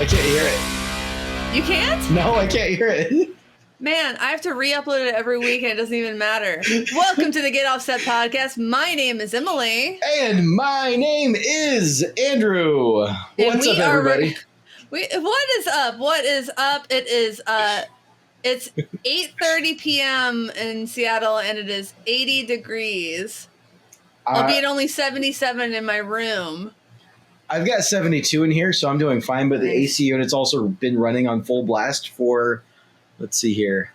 I can't hear it. You can't? No, I can't hear it. Man, I have to re-upload it every week and it doesn't even matter. Welcome to the Get Offset podcast. My name is Emily. And my name is Andrew. What's up, everybody? What is up? What is up? It's 8:30 p.m. in Seattle and it is 80 degrees. Albeit only 77 in my room. I've got 72 in here, so I'm doing fine, but the AC unit's also been running on full blast for, let's see here.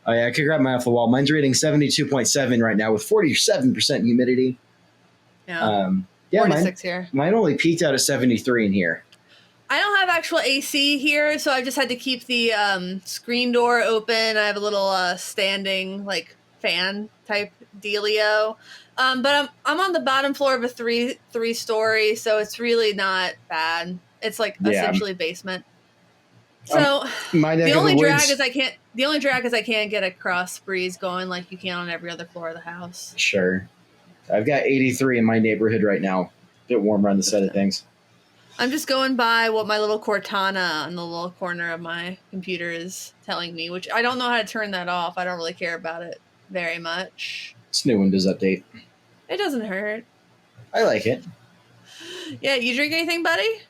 Oh yeah, I could grab mine off the wall. Mine's rating 72.7 right now with 47% humidity. Yeah, 46 here. Mine only peaked out at 73 in here. I don't have actual AC here, so I just had to keep the screen door open. I have a little standing like fan type dealio. But I'm on the bottom floor of a three story, so it's really not bad. It's like essentially basement. So the only drag is I can't get a cross breeze going like you can on every other floor of the house. Sure. I've got 83 in my neighborhood right now. A bit warmer on the side of things. I'm just going by what my little Cortana on the little corner of my computer is telling me, which I don't know how to turn that off. I don't really care about it very much. It's new Windows update. It doesn't hurt. I like it. Yeah, you drink anything, buddy?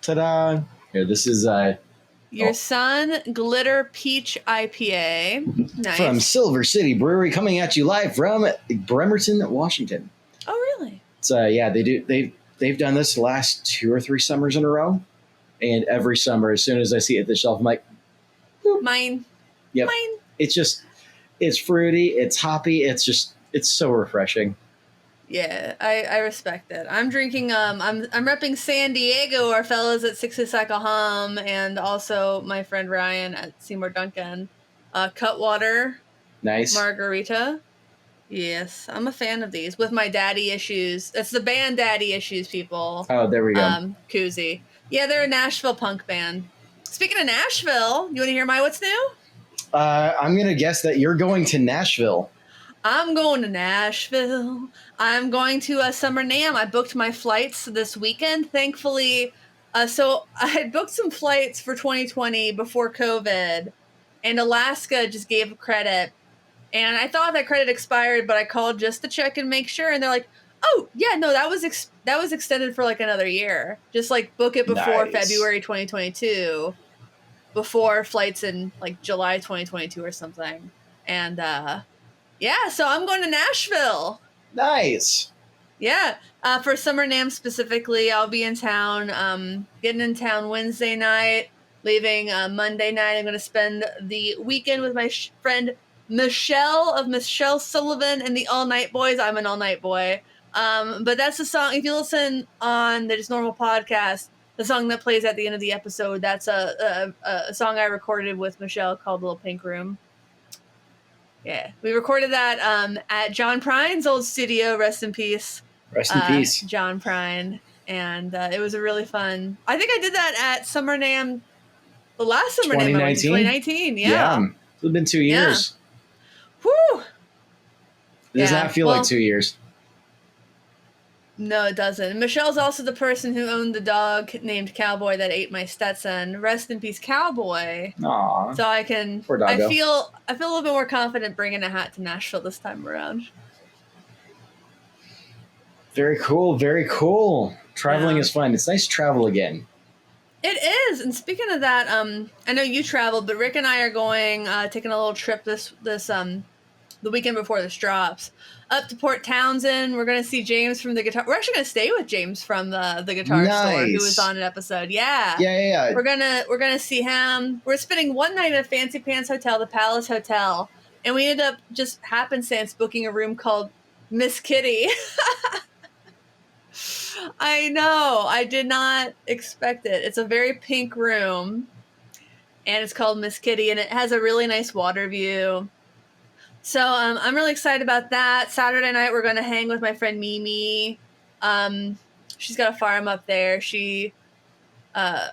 Ta-da! Here, this is your Sun Glitter Peach IPA. Nice. From Silver City Brewery, coming at you live from Bremerton, Washington. Oh, really? It's they've done this the last 2 or 3 summers in a row, and every summer, as soon as I see it at the shelf, I'm like, boop. Mine. Yep. Mine. It's fruity, it's hoppy, it's so refreshing. Yeah, I respect it. I'm drinking I'm repping San Diego, our fellows at Six Cycle Hum, and also my friend Ryan at Seymour Duncan. Cutwater. Nice. Margarita. Yes, I'm a fan of these with my daddy issues. It's the band Daddy Issues, people. Oh, there we go. Koozie. Yeah, they're a Nashville punk band. Speaking of Nashville, you want to hear my what's new? I'm going to guess that you're going to Nashville. I'm going to Nashville. I'm going to Summer NAMM. I booked my flights this weekend, thankfully. So I had booked some flights for 2020 before COVID, and Alaska just gave credit. And I thought that credit expired, but I called just to check and make sure. And they're like, oh, yeah, no, that was extended for like another year. Just like book it before February 2022, before flights in like July 2022 or something. And yeah, so I'm going to Nashville. Nice. Yeah, for Summer NAMM specifically, I'll be in town, getting in town Wednesday night, leaving Monday night. I'm going to spend the weekend with my friend Michelle of Michelle Sullivan and the All Night Boys. I'm an All Night Boy. But that's the song. If you listen on the Just Normal podcast, the song that plays at the end of the episode, that's a song I recorded with Michelle called Little Pink Room. Yeah, we recorded that at John Prine's old studio. Rest in peace. Rest in peace, John Prine. And it was a really fun. I think I did that at Summer NAMM, the last Summer NAMM I went to, 2019. Yeah. It's been 2 years. Yeah. Whew. It does not feel like 2 years. No, it doesn't. Michelle's also the person who owned the dog named Cowboy that ate my Stetson. Rest in peace, Cowboy. Aww. So I can. Poor doggo. I feel a little bit more confident bringing a hat to Nashville this time around. Very cool. Very cool. Traveling is fun. It's nice to travel again. It is. And speaking of that, I know you traveled, but Rick and I are going, taking a little trip this the weekend before this drops, up to Port Townsend. We're going to see James from the guitar. We're actually going to stay with James from the guitar store, who was on an episode. Yeah. Yeah. We're gonna see him. We're spending one night at a Fancy Pants Hotel, the Palace Hotel, and we ended up just happenstance booking a room called Miss Kitty. I know. I did not expect it. It's a very pink room, and it's called Miss Kitty, and it has a really nice water view. So I'm really excited about that. Saturday night, we're going to hang with my friend Mimi. She's got a farm up there. She, I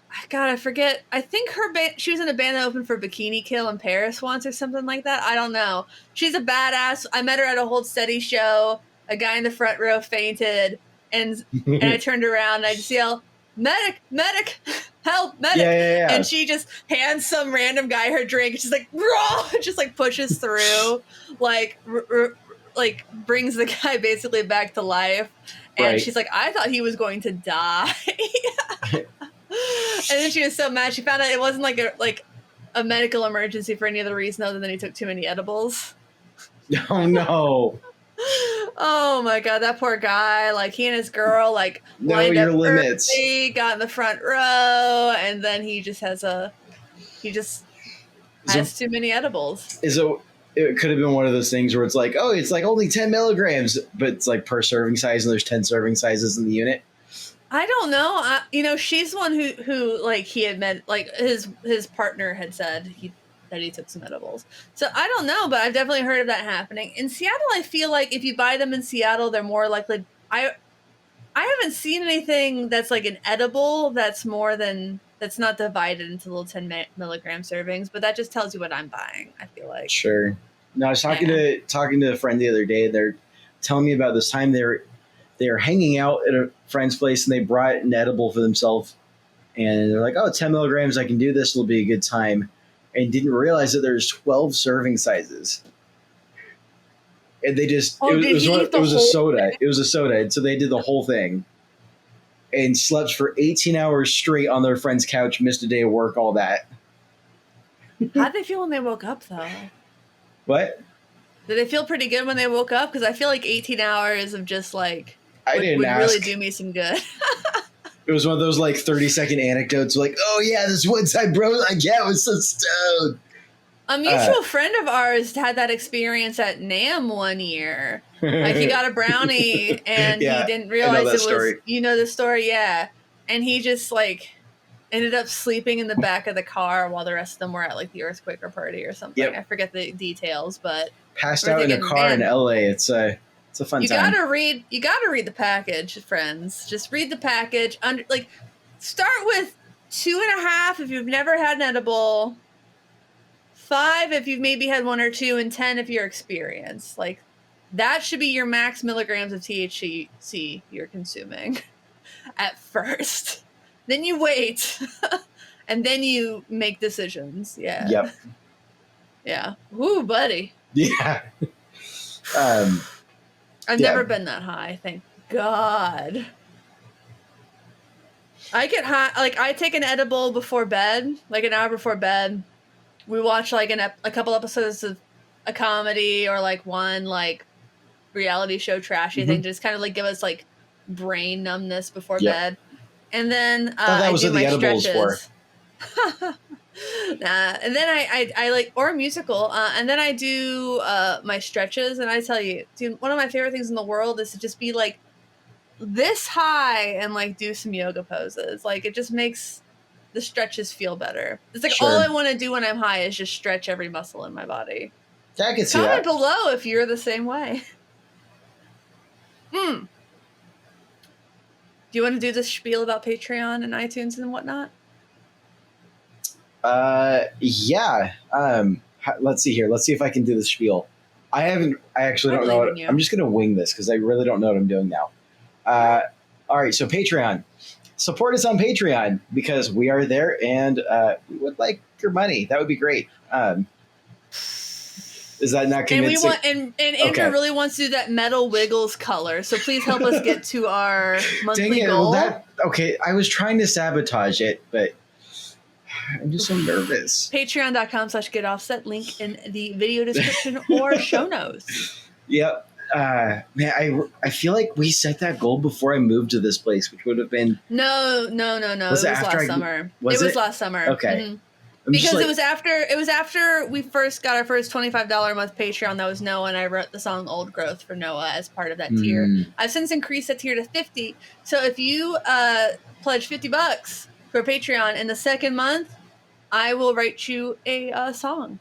forget. I think she was in a band that opened for Bikini Kill in Paris once or something like that. I don't know. She's a badass. I met her at a Hold Steady show. A guy in the front row fainted. and I turned around and I just yell, medic, medic, help, medic. Yeah. And she just hands some random guy her drink. And she's like, raw, just like pushes through, like, like brings the guy basically back to life. And she's like, I thought he was going to die. And then she was so mad. She found out it wasn't like a medical emergency for any other reason other than he took too many edibles. Oh no. Oh my god, that poor guy. Like, he and his girl like lined up early, got in the front row, and then he just has too many edibles. It could have been one of those things where it's like, oh, it's like only 10 milligrams, but it's like per serving size, and there's 10 serving sizes in the unit. I don't know. She's the one who like he had met, like his partner had said that he took some edibles. So I don't know, but I've definitely heard of that happening. In Seattle, I feel like if you buy them in Seattle, they're more likely. I haven't seen anything that's like an edible that's not divided into little 10 milligram servings, but that just tells you what I'm buying, I feel like. Sure. No, I was talking to a friend the other day. They're telling me about this time they were hanging out at a friend's place and they brought an edible for themselves. And they're like, oh, 10 milligrams, I can do this. It'll be a good time. And didn't realize that there's 12 serving sizes. And they just, it was a soda. It was a soda. And so they did the whole thing and slept for 18 hours straight on their friend's couch, missed a day of work, all that. How'd they feel when they woke up, though? What? Did they feel pretty good when they woke up? Because I feel like 18 hours of just like, would really do me some good. It was one of those like 30-second anecdotes like, oh yeah, this one time bro, like, yeah, I was so stoned. A mutual friend of ours had that experience at NAMM one year. Like, he got a brownie and he didn't realize it was, you know the story, yeah. And he just like ended up sleeping in the back of the car while the rest of them were at like the Earthquaker party or something. Yep. I forget the details, but passed out in a car in LA. It's a fun time. You gotta read the package, friends. Just read the package. Start with 2.5 if you've never had an edible. 5 if you've maybe had 1 or 2, and 10 if you're experienced. Like, that should be your max milligrams of THC you're consuming at first. Then you wait, and then you make decisions. Yeah. Yep. Yeah. Woo, buddy. Yeah. I've never been that high, thank God. I get high, like, I take an edible before bed, like an hour before bed. We watch like a couple episodes of a comedy or like one like reality show trashy thing to just kind of like give us like brain numbness before bed. And then that was I do what my the edibles stretches. And then I like, or a musical, and then I do my stretches. And I tell you, dude, one of my favorite things in the world is to just be like this high and like do some yoga poses. Like, it just makes the stretches feel better. It's like all I want to do when I'm high is just stretch every muscle in my body. Yeah, I can see that. Comment below if you're the same way. Do you want to do this spiel about Patreon and iTunes and whatnot? Yeah. Let's see here. Let's see if I can do the spiel. I actually don't know. I'm just going to wing this because I really don't know what I'm doing now. All right. So Patreon. Support us on Patreon because we are there and we would like your money. That would be great. Is that not convincing? And Andrew really wants to do that Metal Wiggles color. So please help us get to our monthly goal. Okay, I was trying to sabotage it, but I'm just so nervous. Patreon.com/GetOffset. Link in the video description or show notes. Yep. Man, I feel like we set that goal before I moved to this place, which would have been no. It was last summer. It was last summer. Okay. Mm-hmm. Because it was after we first got our first $25 a month Patreon. That was Noah, and I wrote the song "Old Growth" for Noah as part of that tier. I've since increased that tier to $50. So if you pledge $50 for Patreon in the second month, I will write you a song.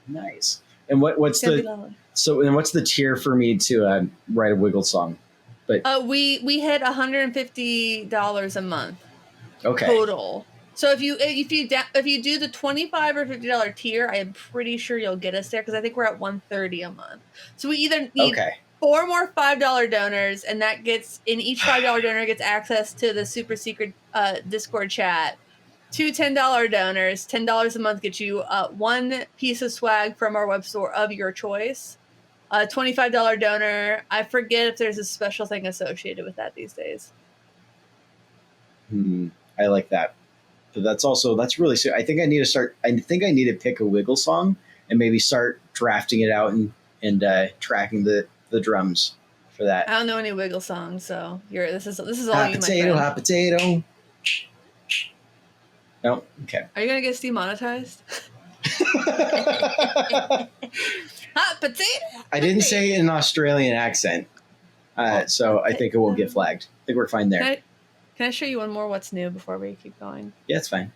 Nice. And what's the tier for me to write a Wiggle song? But we hit $150 a month. Okay. Total. So if you do the $25 or $50 tier, I am pretty sure you'll get us there because I think we're at $130 a month. So we either need 4 more $5 donors, and that gets in each $5 donor gets access to the super secret Discord chat. 2 $10 donors, $10 a month gets you 1 piece of swag from our web store of your choice. A $25 donor, I forget if there's a special thing associated with that these days. I like that. But that's really I think I need to pick a Wiggle song and maybe start drafting it out and tracking the drums for that. I don't know any Wiggle songs, so this is all hot you, potato, my friend. hot potato. No, okay. Are you gonna get demonetized? Hot potato. I didn't say it in an Australian accent, so I think it will get flagged. I think we're fine there. Can I show you one more what's new before we keep going? Yeah, it's fine.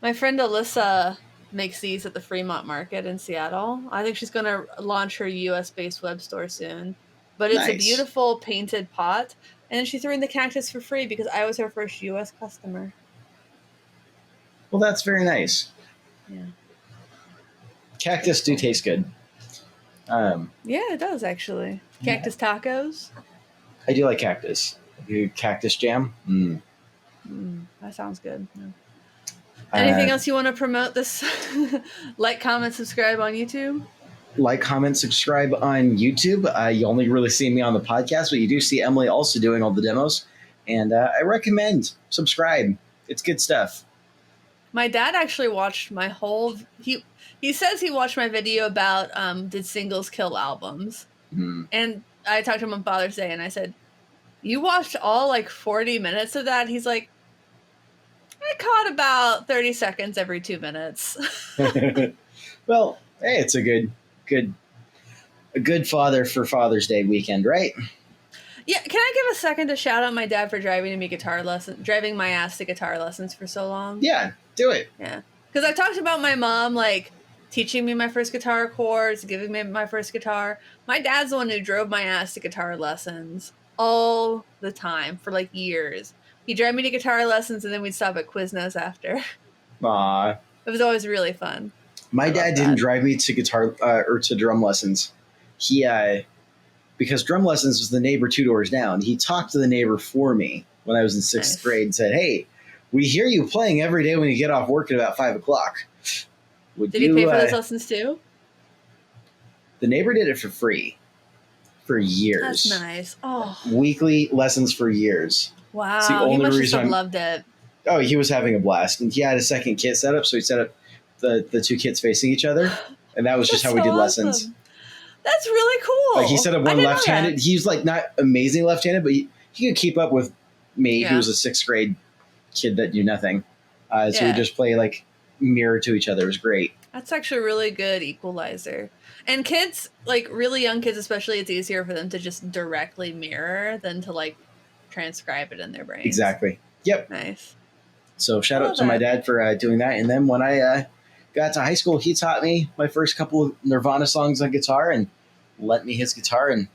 My friend Alyssa makes these at the Fremont Market in Seattle. I think she's going to launch her US-based web store soon. But it's a beautiful painted pot. And she threw in the cactus for free because I was her first US customer. Well, that's very nice. Yeah. Cactus do taste good. Yeah, it does, actually. Cactus tacos. I do like cactus. Cactus jam. That sounds good. Yeah. Anything else you want to promote this? Like, comment, subscribe on YouTube? Like, comment, subscribe on YouTube. You only really see me on the podcast, but you do see Emily also doing all the demos. And I recommend subscribe. It's good stuff. My dad actually watched my whole... He says he watched my video about did singles kill albums? And I talked to him on Father's Day, and I said, you watched all 40 minutes of that? He's like, I caught about 30 seconds every 2 minutes. Well, hey, it's a good father for Father's Day weekend, right? Yeah, can I give a second to shout out my dad for driving my ass to guitar lessons for so long? Yeah, do it. Yeah, because I talked about my mom teaching me my first guitar chords, giving me my first guitar. My dad's the one who drove my ass to guitar lessons all the time for years. He'd drive me to guitar lessons and then we'd stop at Quiznos after. Aww. It was always really fun. My dad didn't drive me to guitar or to drum lessons. He because drum lessons was the neighbor 2 doors down. He talked to the neighbor for me when I was in 6th grade and said, "Hey, we hear you playing every day when you get off work at about 5 o'clock. Did he pay for those lessons too?" The neighbor did it for free for years. That's nice. Oh, weekly lessons for years. Wow, it's the only he must reason have loved it. Oh, he was having a blast, and he had a second kit set up, so he set up the 2 kits facing each other, and that was just how we did lessons. That's really cool. He set up one left-handed. He's not amazing left-handed, but he could keep up with me, who was a 6th grade kid that knew nothing. So we just play mirror to each other. It was great. That's actually a really good equalizer. And kids, really young kids especially, it's easier for them to just directly mirror than to transcribe it in their brains. Exactly. Yep. Nice. So shout out to my dad for doing that. And then when I got to high school, he taught me my first couple of Nirvana songs on guitar and lent me his guitar, and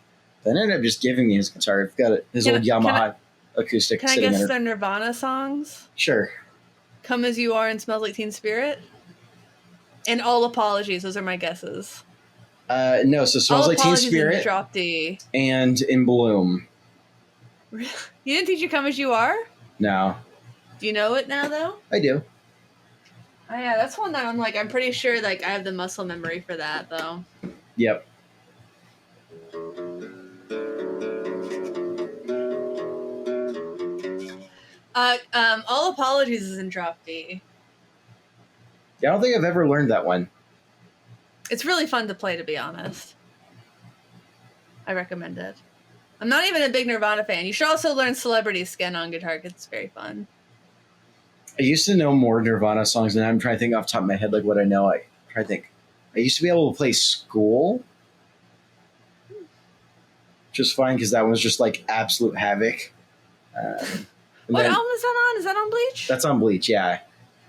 then ended up just giving me his guitar. I've got his old Yamaha acoustic. Can I guess their Nirvana songs? Sure. Come As You Are and Smells Like Teen Spirit? And All Apologies. Those are my guesses. No, so Smells Like Teen Spirit. Drop D. And In Bloom. You didn't teach you Come As You Are? No. Do you know it now, though? I do. Oh, yeah, that's one that I'm pretty sure, I have the muscle memory for that, though. Yep. All Apologies is in drop D. Yeah, I don't think I've ever learned that one. It's really fun to play, to be honest. I recommend it. I'm not even a big Nirvana fan. You should also learn Celebrity Skin on guitar because it's very fun. I used to know more Nirvana songs, and I'm trying to think off the top of my head what I know. I try to think. I used to be able to play School. Just fine, because that was just absolute havoc. What album is that on? Is that on Bleach? That's on Bleach, yeah.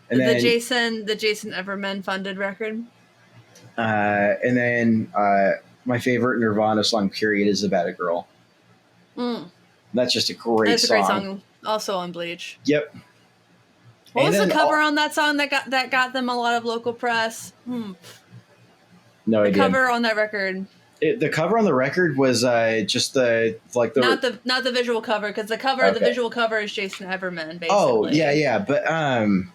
And the Jason Everman funded record. And then my favorite Nirvana song, period, is About a Girl. That's just a great song. That's a great song, also on Bleach. Yep. What was the cover on that song that got them a lot of local press? No idea. The cover on that record. The cover on the record was just the not the visual cover, because the visual cover is Jason Everman, basically. Oh yeah, but I'm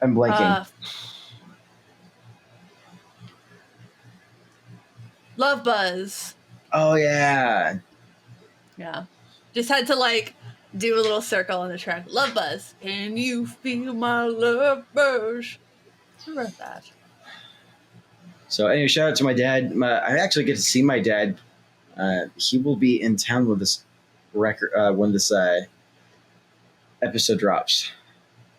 blanking. Love Buzz. Oh yeah. Yeah. Just had to like do a little circle on the track. Love Buzz. Can you feel my love buzz? Who wrote that? So anyway, shout out to my dad. I actually get to see my dad. He will be in town with this record when this episode drops.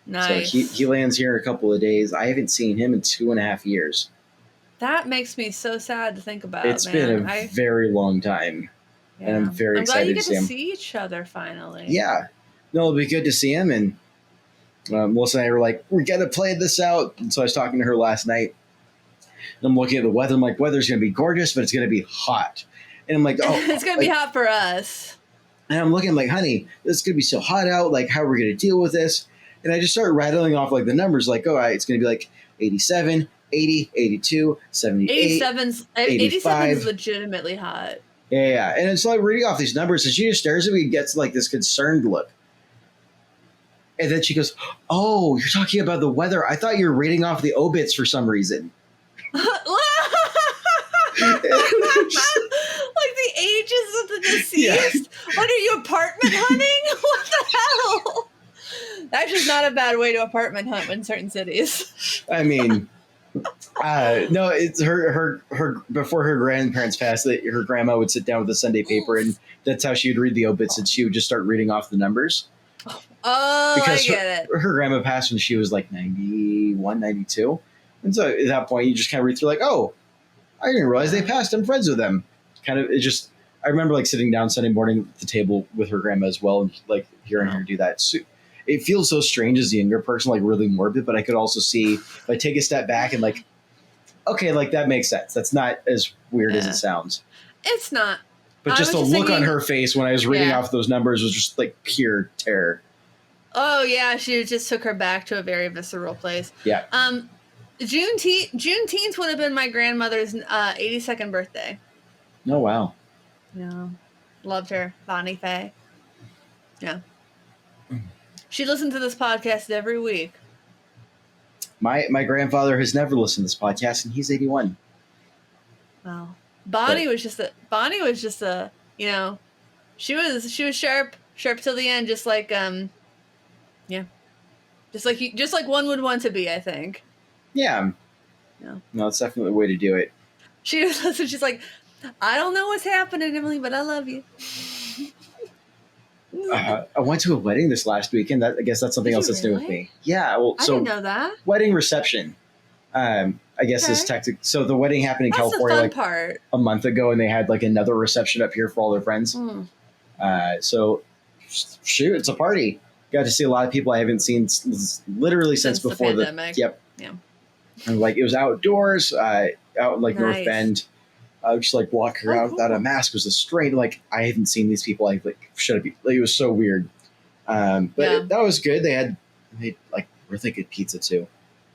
Nice. So he lands here in a couple of days. I haven't seen him in 2.5 years. That makes me so sad to think about. It's been a very long time. Yeah. And I'm very excited to see him. I'm glad you get to see each other finally. Yeah. No, it'll be good to see him. And Melissa and I were like, we got to play this out. And so I was talking to her last night. And I'm looking at the weather. I'm like, weather's going to be gorgeous, but it's going to be hot. And I'm like, oh. It's going to be hot for us. And I'm looking like, honey, this is going to be so hot out. Like, how are we going to deal with this? And I just started rattling off like the numbers. Like, all right, it's going to be like 87, 80, 82, 78, 87's legitimately hot. Yeah. And it's like reading off these numbers, and she just stares at me and gets like this concerned look. And then she goes, oh, you're talking about the weather. I thought you were reading off the obits for some reason. Like the ages of the deceased? Yeah. What are you, apartment hunting? What the hell? That's just not a bad way to apartment hunt in certain cities. I mean, no, it's her before her grandparents passed, her grandma would sit down with a Sunday paper, and that's how she would read the obits, and she would just start reading off the numbers. Oh, because I get it. Her grandma passed when she was like 91, 92. And so at that point, you just kind of read through like, oh, I didn't realize they passed. I'm friends with them. Kind of, I remember like sitting down Sunday morning at the table with her grandma as well, and like hearing her do that. So it feels so strange as a younger person, like really morbid, but I could also see if I take a step back and like, okay, like that makes sense. That's not as weird as it sounds. It's not. But just the look on her face when I was reading off those numbers was just like pure terror. Oh yeah, she just took her back to a very visceral place. Yeah. Juneteenth would have been my grandmother's 82nd birthday. Oh wow. Yeah, loved her, Bonnie Faye. Yeah. She listened to this podcast every week. My grandfather has never listened to this podcast, and he's 81. Wow. Bonnie was just a you know, she was sharp till the end, just like yeah, just like one would want to be, I think. Yeah. No, it's definitely a way to do it. She was listening. She's like, I don't know what's happening, Emily, but I love you. I went to a wedding this last weekend. I guess that's something else that's new with me. Yeah. Well, I didn't know that. Wedding reception. I guess is technically. So the wedding happened in California like part. a month ago, and they had like another reception up here for all their friends. So shoot, it's a party. Got to see a lot of people I haven't seen literally since before the pandemic. Yep. Yeah. And like it was outdoors, out in like North Bend. I was just like walking around without a mask. It was a strange, like I haven't seen these people. Like should I be? Like, it was so weird. But that was good. They had like really good pizza too.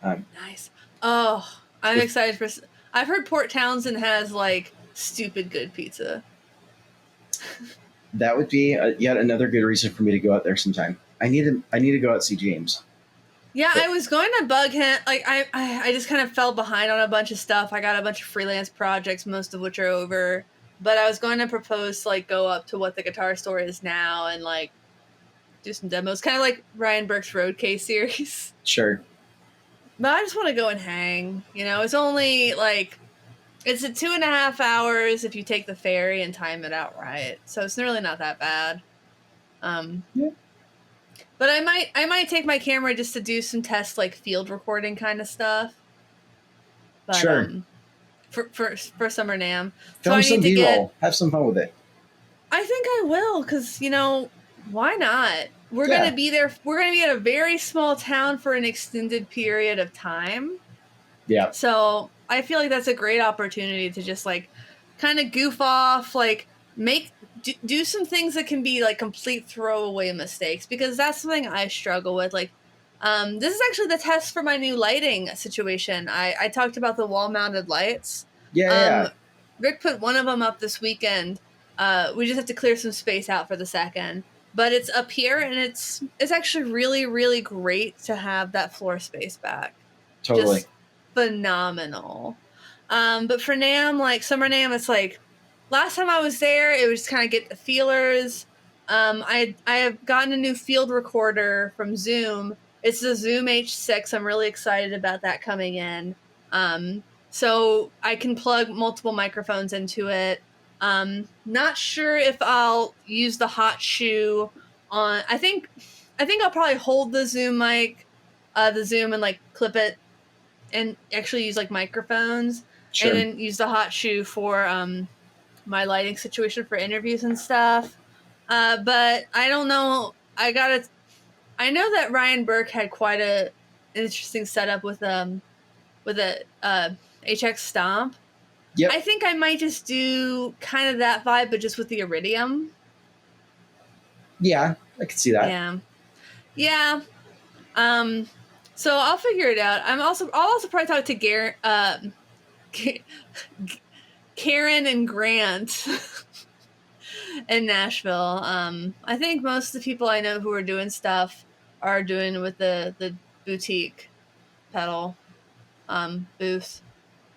Nice. Oh, I'm excited for. I've heard Port Townsend has like stupid good pizza. That would be yet another good reason for me to go out there sometime. I need to go out and see James. Yeah, I was going to bug him. Like I just kind of fell behind on a bunch of stuff. I got a bunch of freelance projects, most of which are over. But I was going to propose to like go up to what the guitar store is now and like do some demos, kind of like Ryan Burke's Road Case series. Sure. But I just want to go and hang. You know, it's only like it's a 2.5 hours if you take the ferry and time it out right. So it's really not that bad. Yeah. But I might take my camera just to do some test like field recording kind of stuff. But, sure. For Summer NAMM. Film some B-roll. Have some fun with it. I think I will, because why not? We're gonna be there. We're gonna be at a very small town for an extended period of time. Yeah. So I feel like that's a great opportunity to just like kind of goof off, like do some things that can be like complete throwaway mistakes, because that's something I struggle with. Like, this is actually the test for my new lighting situation. I talked about the wall mounted lights. Yeah. Rick put one of them up this weekend. We just have to clear some space out for the second. But it's up here, and it's actually really, really great to have that floor space back. Totally. Just phenomenal. But for NAMM, like Summer NAMM, it's like last time I was there, it was kind of get the feelers. I have gotten a new field recorder from Zoom. It's the Zoom H6. I'm really excited about that coming in. So I can plug multiple microphones into it. Not sure if I'll use the hot shoe on. I think I'll probably hold the Zoom mic, the Zoom, and like clip it and actually use like microphones, Sure. and then use the hot shoe for my lighting situation for interviews and stuff. But I don't know. I know that Ryan Burke had quite an interesting setup with a HX Stomp. Yep. I think I might just do kind of that vibe, but just with the Iridium. Yeah, I can see that. Yeah. So I'll figure it out. I'll also probably talk to Karen and Grant in Nashville. I think most of the people I know who are doing stuff are doing with the boutique pedal booth.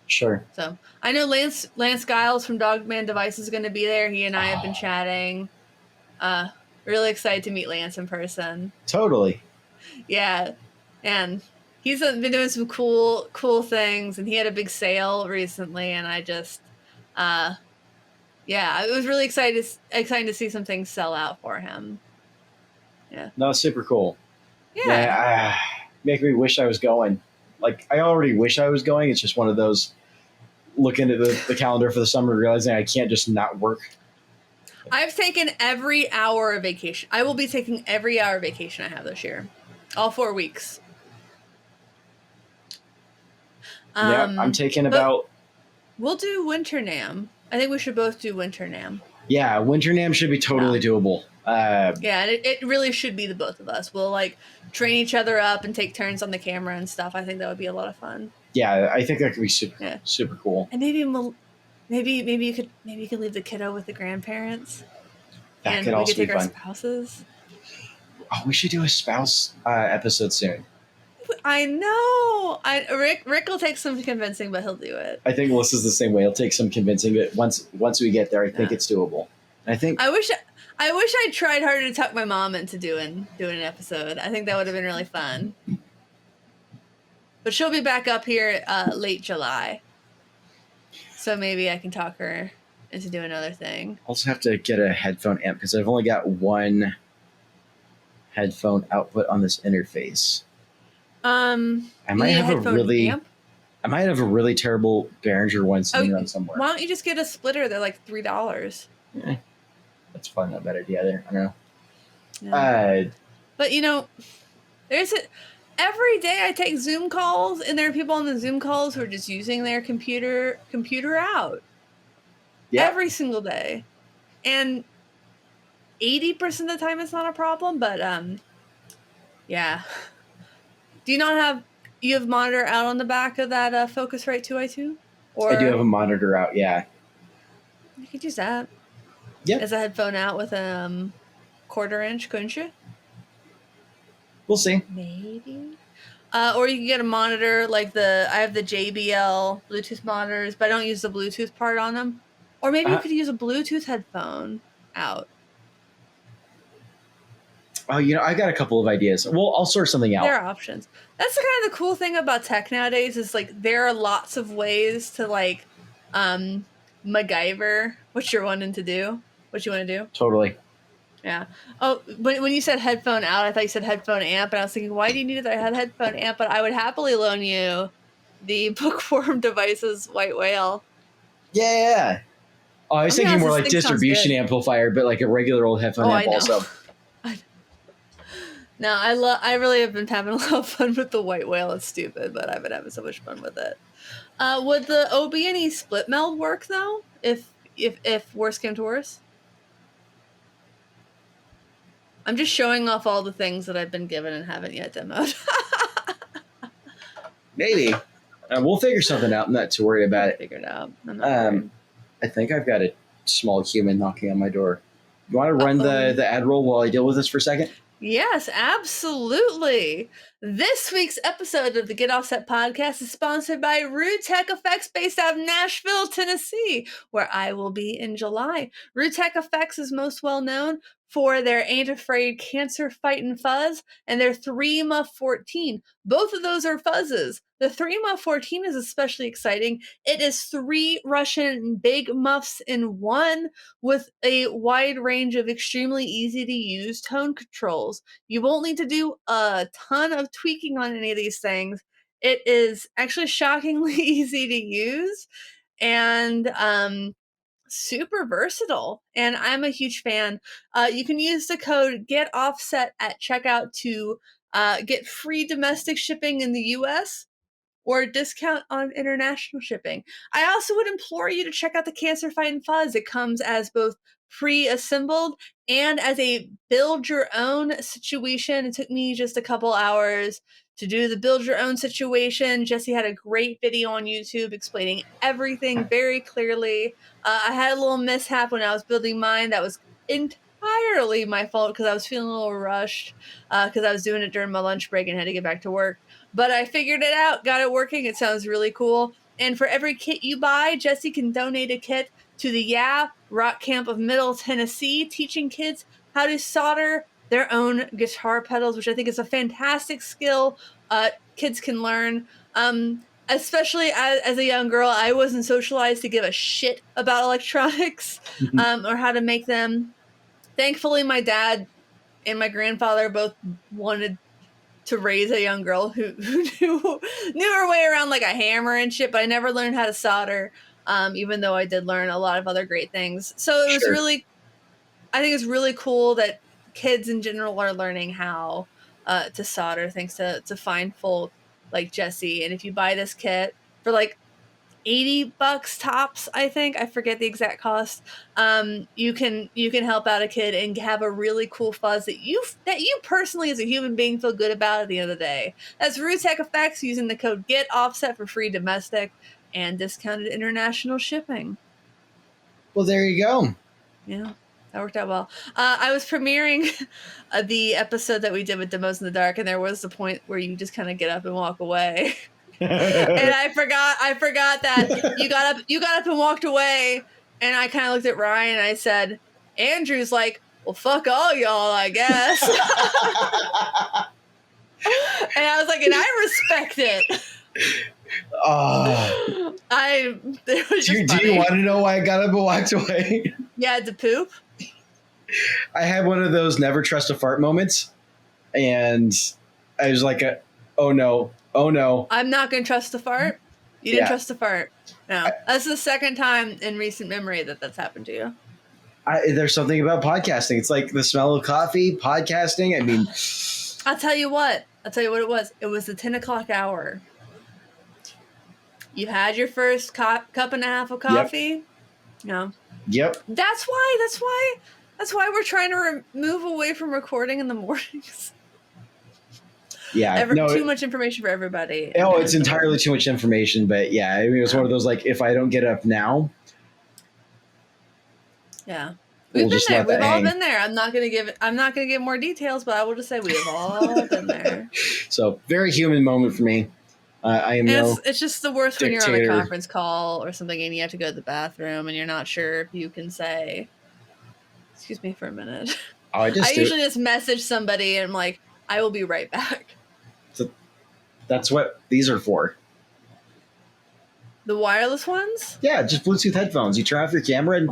Sure. So I know Lance Giles from Dogman Device is going to be there. He and I have been chatting. Really excited to meet Lance in person. Totally. Yeah, and he's been doing some cool things, and he had a big sale recently, and I just, it was really exciting to see some things sell out for him. Yeah. No, super cool. Yeah. Make me wish I was going. Like, I already wish I was going. It's just one of those looking at the calendar for the summer, realizing I can't just not work. I've taken every hour of vacation. I will be taking every hour of vacation I have this year. All 4 weeks. I'm taking about... We'll do Winter NAMM. I think we should both do Winter NAMM. Yeah, Winter NAMM should be totally doable. And it really should be the both of us. We'll like train each other up and take turns on the camera and stuff. I think that would be a lot of fun. Yeah, I think that could be super cool. And maybe you could leave the kiddo with the grandparents. That could also be fun. Our spouses. Oh, we should do a spouse episode soon. I know. Rick will take some convincing, but he'll do it. I think Melissa's the same way. He'll take some convincing, but once we get there, I think it's doable. I wish I tried harder to talk my mom into doing an episode. I think that would have been really fun. But she'll be back up here late July, so maybe I can talk her into doing another thing. Also have to get a headphone amp because I've only got one headphone output on this interface. I might have a really terrible Behringer one sitting around somewhere. Why don't you just get a splitter? They're like $3. Yeah, that's probably not a bad idea there. I don't know. Yeah. But every day I take Zoom calls, and there are people on the Zoom calls who are just using their computer out. Yeah. Every single day. And 80% of the time it's not a problem, but yeah. Do you not have monitor out on the back of that Focusrite 2i2? Or I do have a monitor out, yeah. You could use that. Yeah. As a headphone out with a 1/4 inch, couldn't you? We'll see. Maybe. Or you can get a monitor like I have the JBL Bluetooth monitors, but I don't use the Bluetooth part on them. Or maybe you could use a Bluetooth headphone out. Oh, I got a couple of ideas. Well, I'll sort something out. There are options. That's the kind of the cool thing about tech nowadays is like there are lots of ways to like MacGyver what you're wanting to do, what you want to do. Totally. Yeah. Oh, when you said headphone out, I thought you said headphone amp, and I was thinking, why do you need that headphone amp? But I would happily loan you the Bookworm Devices White Whale. Yeah. Oh, I was thinking more like distribution amplifier, but like a regular old headphone amp also. No, I really have been having a lot of fun with the White Whale. It's stupid, but I've been having so much fun with it. Would the OB&E split meld work though? If worse came to worse? I'm just showing off all the things that I've been given and haven't yet demoed. Maybe. We'll figure something out. I'm not too worried about it. Figure it out. I'm not worried. I think I've got a small human knocking on my door. You want to run the ad roll while I deal with this for a second? Yes, absolutely. This week's episode of the Get Offset podcast is sponsored by Rude Tech Effects based out of Nashville, Tennessee, where I will be in July. Rude Tech Effects is most well known for their Ain't Afraid Cancer Fightin' Fuzz and their 3 Muff 14. Both of those are fuzzes. The 3 Muff 14 is especially exciting. It is 3 Russian big muffs in one with a wide range of extremely easy to use tone controls. You won't need to do a ton of tweaking on any of these things. It is actually shockingly easy to use and super versatile. And I'm a huge fan. You can use the code GETOFFSET at checkout to get free domestic shipping in the US or a discount on international shipping. I also would implore you to check out the Cancer Fightin' Fuzz. It comes as both pre-assembled and as a build-your-own situation. It took me just a couple hours to do the build-your-own situation. Jesse had a great video on YouTube explaining everything very clearly. I had a little mishap when I was building mine that was entirely my fault because I was feeling a little rushed because I was doing it during my lunch break and had to get back to work. But I figured it out, got it working. It sounds really cool. And for every kit you buy, Jesse can donate a kit to the Rock Camp of Middle Tennessee, teaching kids how to solder their own guitar pedals, which I think is a fantastic skill kids can learn. Especially as a young girl, I wasn't socialized to give a shit about electronics or how to make them. Thankfully, my dad and my grandfather both wanted to raise a young girl who knew her way around like a hammer and shit, but I never learned how to solder, even though I did learn a lot of other great things. So it was really, I think it's really cool that kids in general are learning how to solder thanks to fine folk like Jesse. And if you buy this kit for like $80 tops, I think, I forget the exact cost, you can help out a kid and have a really cool fuzz that you personally as a human being feel good about at the end of the day. That's Rude Tech Effects using the code GETOFFSET for free domestic and discounted international shipping. Well, there you go. Yeah, that worked out well. I was premiering the episode that we did with Demos in the Dark, and there was the point where you just kind of get up and walk away. And I forgot that you got up and walked away, and I kind of looked at Ryan and I said, Andrew's like, well, fuck all y'all, I guess. And I was like, and I respect it. Oh. Do you want to know why I got up and walked away? Yeah, to poop. I had one of those never trust a fart moments, and I was like, oh no. I'm not going to trust the fart. You didn't trust the fart. No. That's the second time in recent memory that's happened to you. There's something about podcasting. It's like the smell of coffee, podcasting. I mean, I'll tell you what it was. It was the 10 o'clock hour. You had your first cup and a half of coffee. Yep. No. Yep. That's why we're trying to move away from recording in the mornings. Yeah, too much information for everybody. Oh, it's entirely too much information. But yeah, I mean, it was one of those like, if I don't get up now, yeah, we've been there. We've all been there. I'm not gonna give more details, but I will just say we have all been there. So very human moment for me. I am. It's just the worst dictator. When you're on a conference call or something and you have to go to the bathroom and you're not sure if you can say, "Excuse me for a minute." I usually just message somebody and I'm like, "I will be right back." So that's what these are for. The wireless ones? Yeah, just Bluetooth headphones. You turn off your camera and...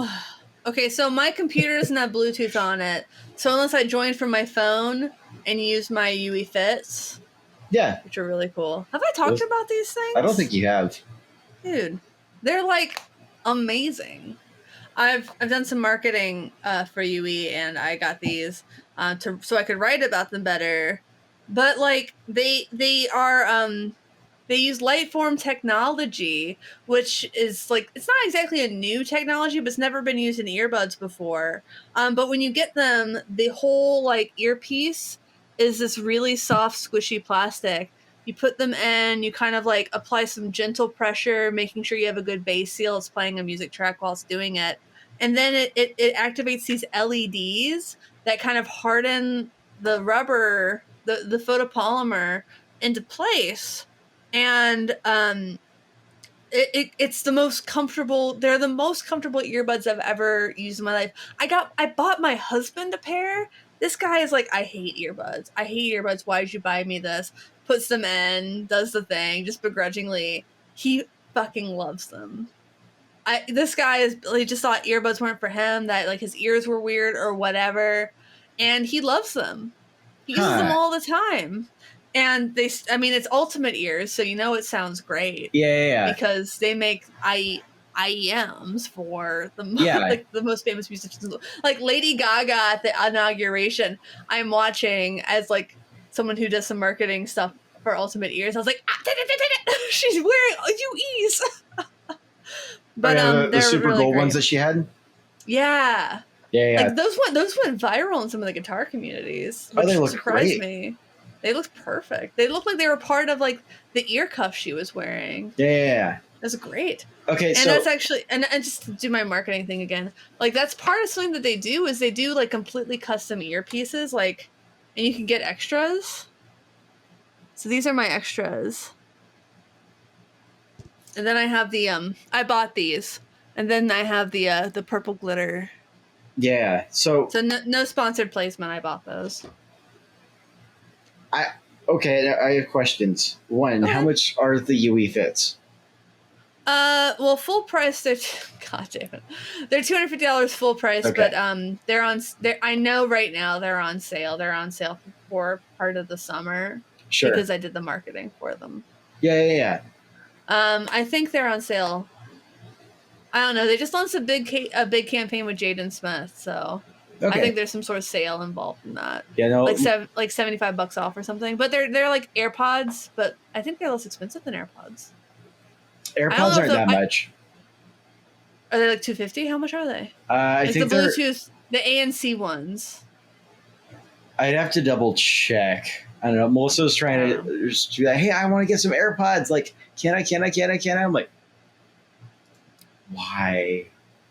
Okay, so my computer doesn't have Bluetooth on it. So unless I join from my phone and use my UE Fits... Yeah. Which are really cool. Have I talked about these things? I don't think you have. Dude, they're like amazing. I've done some marketing for UE and I got these so I could write about them better. But like they are they use Lightform technology, which is like, it's not exactly a new technology, but it's never been used in earbuds before. But when you get them, the whole like earpiece is this really soft, squishy plastic You put them in, you kind of like apply some gentle pressure, making sure you have a good bass seal. It's playing a music track while it's doing it. And then it activates these LEDs that kind of harden the rubber, the photopolymer into place. And it's the most comfortable. They're the most comfortable earbuds I've ever used in my life. I bought my husband a pair. This guy is like, I hate earbuds. I hate earbuds. Why did you buy me this? Puts them in, does the thing, just begrudgingly. He fucking loves them. This guy he just thought earbuds weren't for him, that like his ears were weird or whatever, and he loves them. He uses them all the time. And it's Ultimate Ears, so it sounds great. Yeah. Because they make IEMs for the like the most famous musicians, like Lady Gaga at the inauguration. I'm watching as like someone who does some marketing stuff for Ultimate Ears. I was like, she's wearing UEs. But the Super really Gold great ones that she had. Yeah. Like those went viral in some of the guitar communities, which they look surprised great. me. They looked perfect. They looked like they were part of like the ear cuff she was wearing. Yeah. It was great. Okay, and that's actually and just to do my marketing thing again. Like that's part of something that they do is they do like completely custom earpieces, like, and you can get extras. So these are my extras. And then I have the I bought these, and then I have the purple glitter. Yeah. So no sponsored placement. I bought those. I have questions. One, how much are the UE fits? Well, full price. They're God damn it, they're $250 full price. Okay. But they're on. I know right now they're on sale. They're on sale for part of the summer. Sure. Because I did the marketing for them. Yeah. I think they're on sale. I don't know. They just launched a big campaign with Jaden Smith, so I think there's some sort of sale involved in that. Yeah, no, like $75 off or something. But they're like AirPods, but I think they're less expensive than AirPods. AirPods aren't that much. Are they like $250? How much are they? I think the Bluetooth, the ANC ones. I'd have to double check. I don't know. Melissa was trying to do that. Hey, I want to get some AirPods. Like, can I? I'm like, why?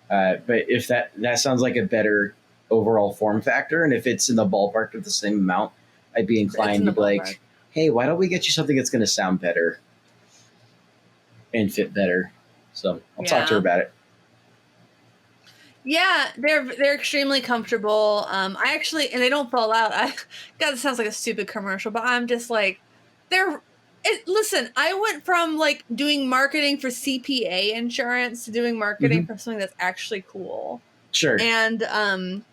But if that sounds like a better overall form factor, and if it's in the ballpark of the same amount, I'd be inclined to be like, hey, why don't we get you something that's going to sound better and fit better? So I'll talk to her about it. Yeah, they're extremely comfortable. I actually, and they don't fall out. God, this sounds like a stupid commercial, but I'm just like, listen, I went from like doing marketing for CPA insurance to doing marketing for something that's actually cool. Sure. And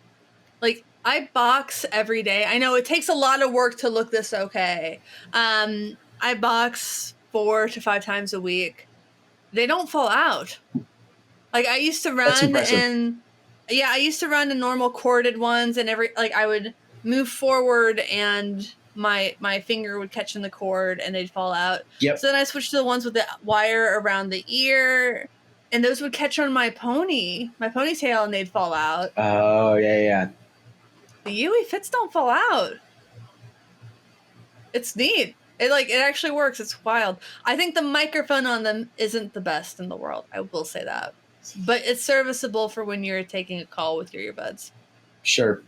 like I box every day. I know it takes a lot of work to look this okay. I box 4 to 5 times a week. They don't fall out. Like I used to run I used to run the normal corded ones, and I would move forward and my finger would catch in the cord and they'd fall out. Yep. So then I switched to the ones with the wire around the ear, and those would catch on my ponytail, and they'd fall out. Oh, yeah. The UE fits don't fall out. It's neat. It actually works. It's wild. I think the microphone on them isn't the best in the world. I will say that. But it's serviceable for when you're taking a call with your earbuds. Sure.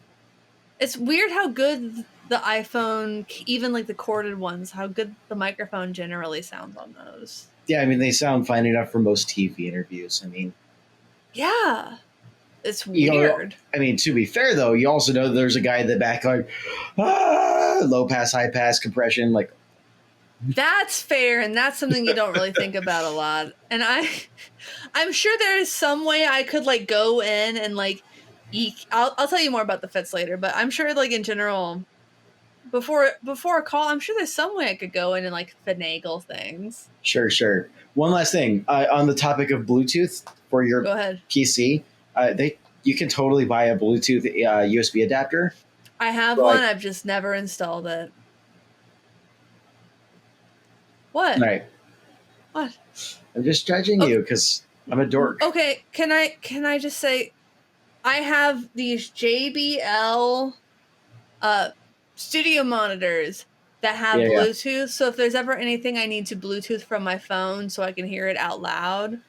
It's weird how good the iPhone, even like the corded ones, how good the microphone generally sounds on those. Yeah, I mean, they sound fine enough for most TV interviews. I mean. Yeah. It's weird. I mean, to be fair, though, you also know there's a guy in the back like, low pass, high pass, compression, like. That's fair, and that's something you don't really think about a lot. And I'm sure there is some way I could like go in and like I'll tell you more about the fits later, but I'm sure like in general before a call, I'm sure there's some way I could go in and like finagle things. Sure. One last thing on the topic of Bluetooth for your PC, you can totally buy a Bluetooth USB adapter. I have one. I've just never installed it. What? Right. What? I'm just judging you because I'm a dork. Okay, can I just say, I have these JBL studio monitors that have Yeah. Bluetooth. So if there's ever anything I need to Bluetooth from my phone so I can hear it out loud,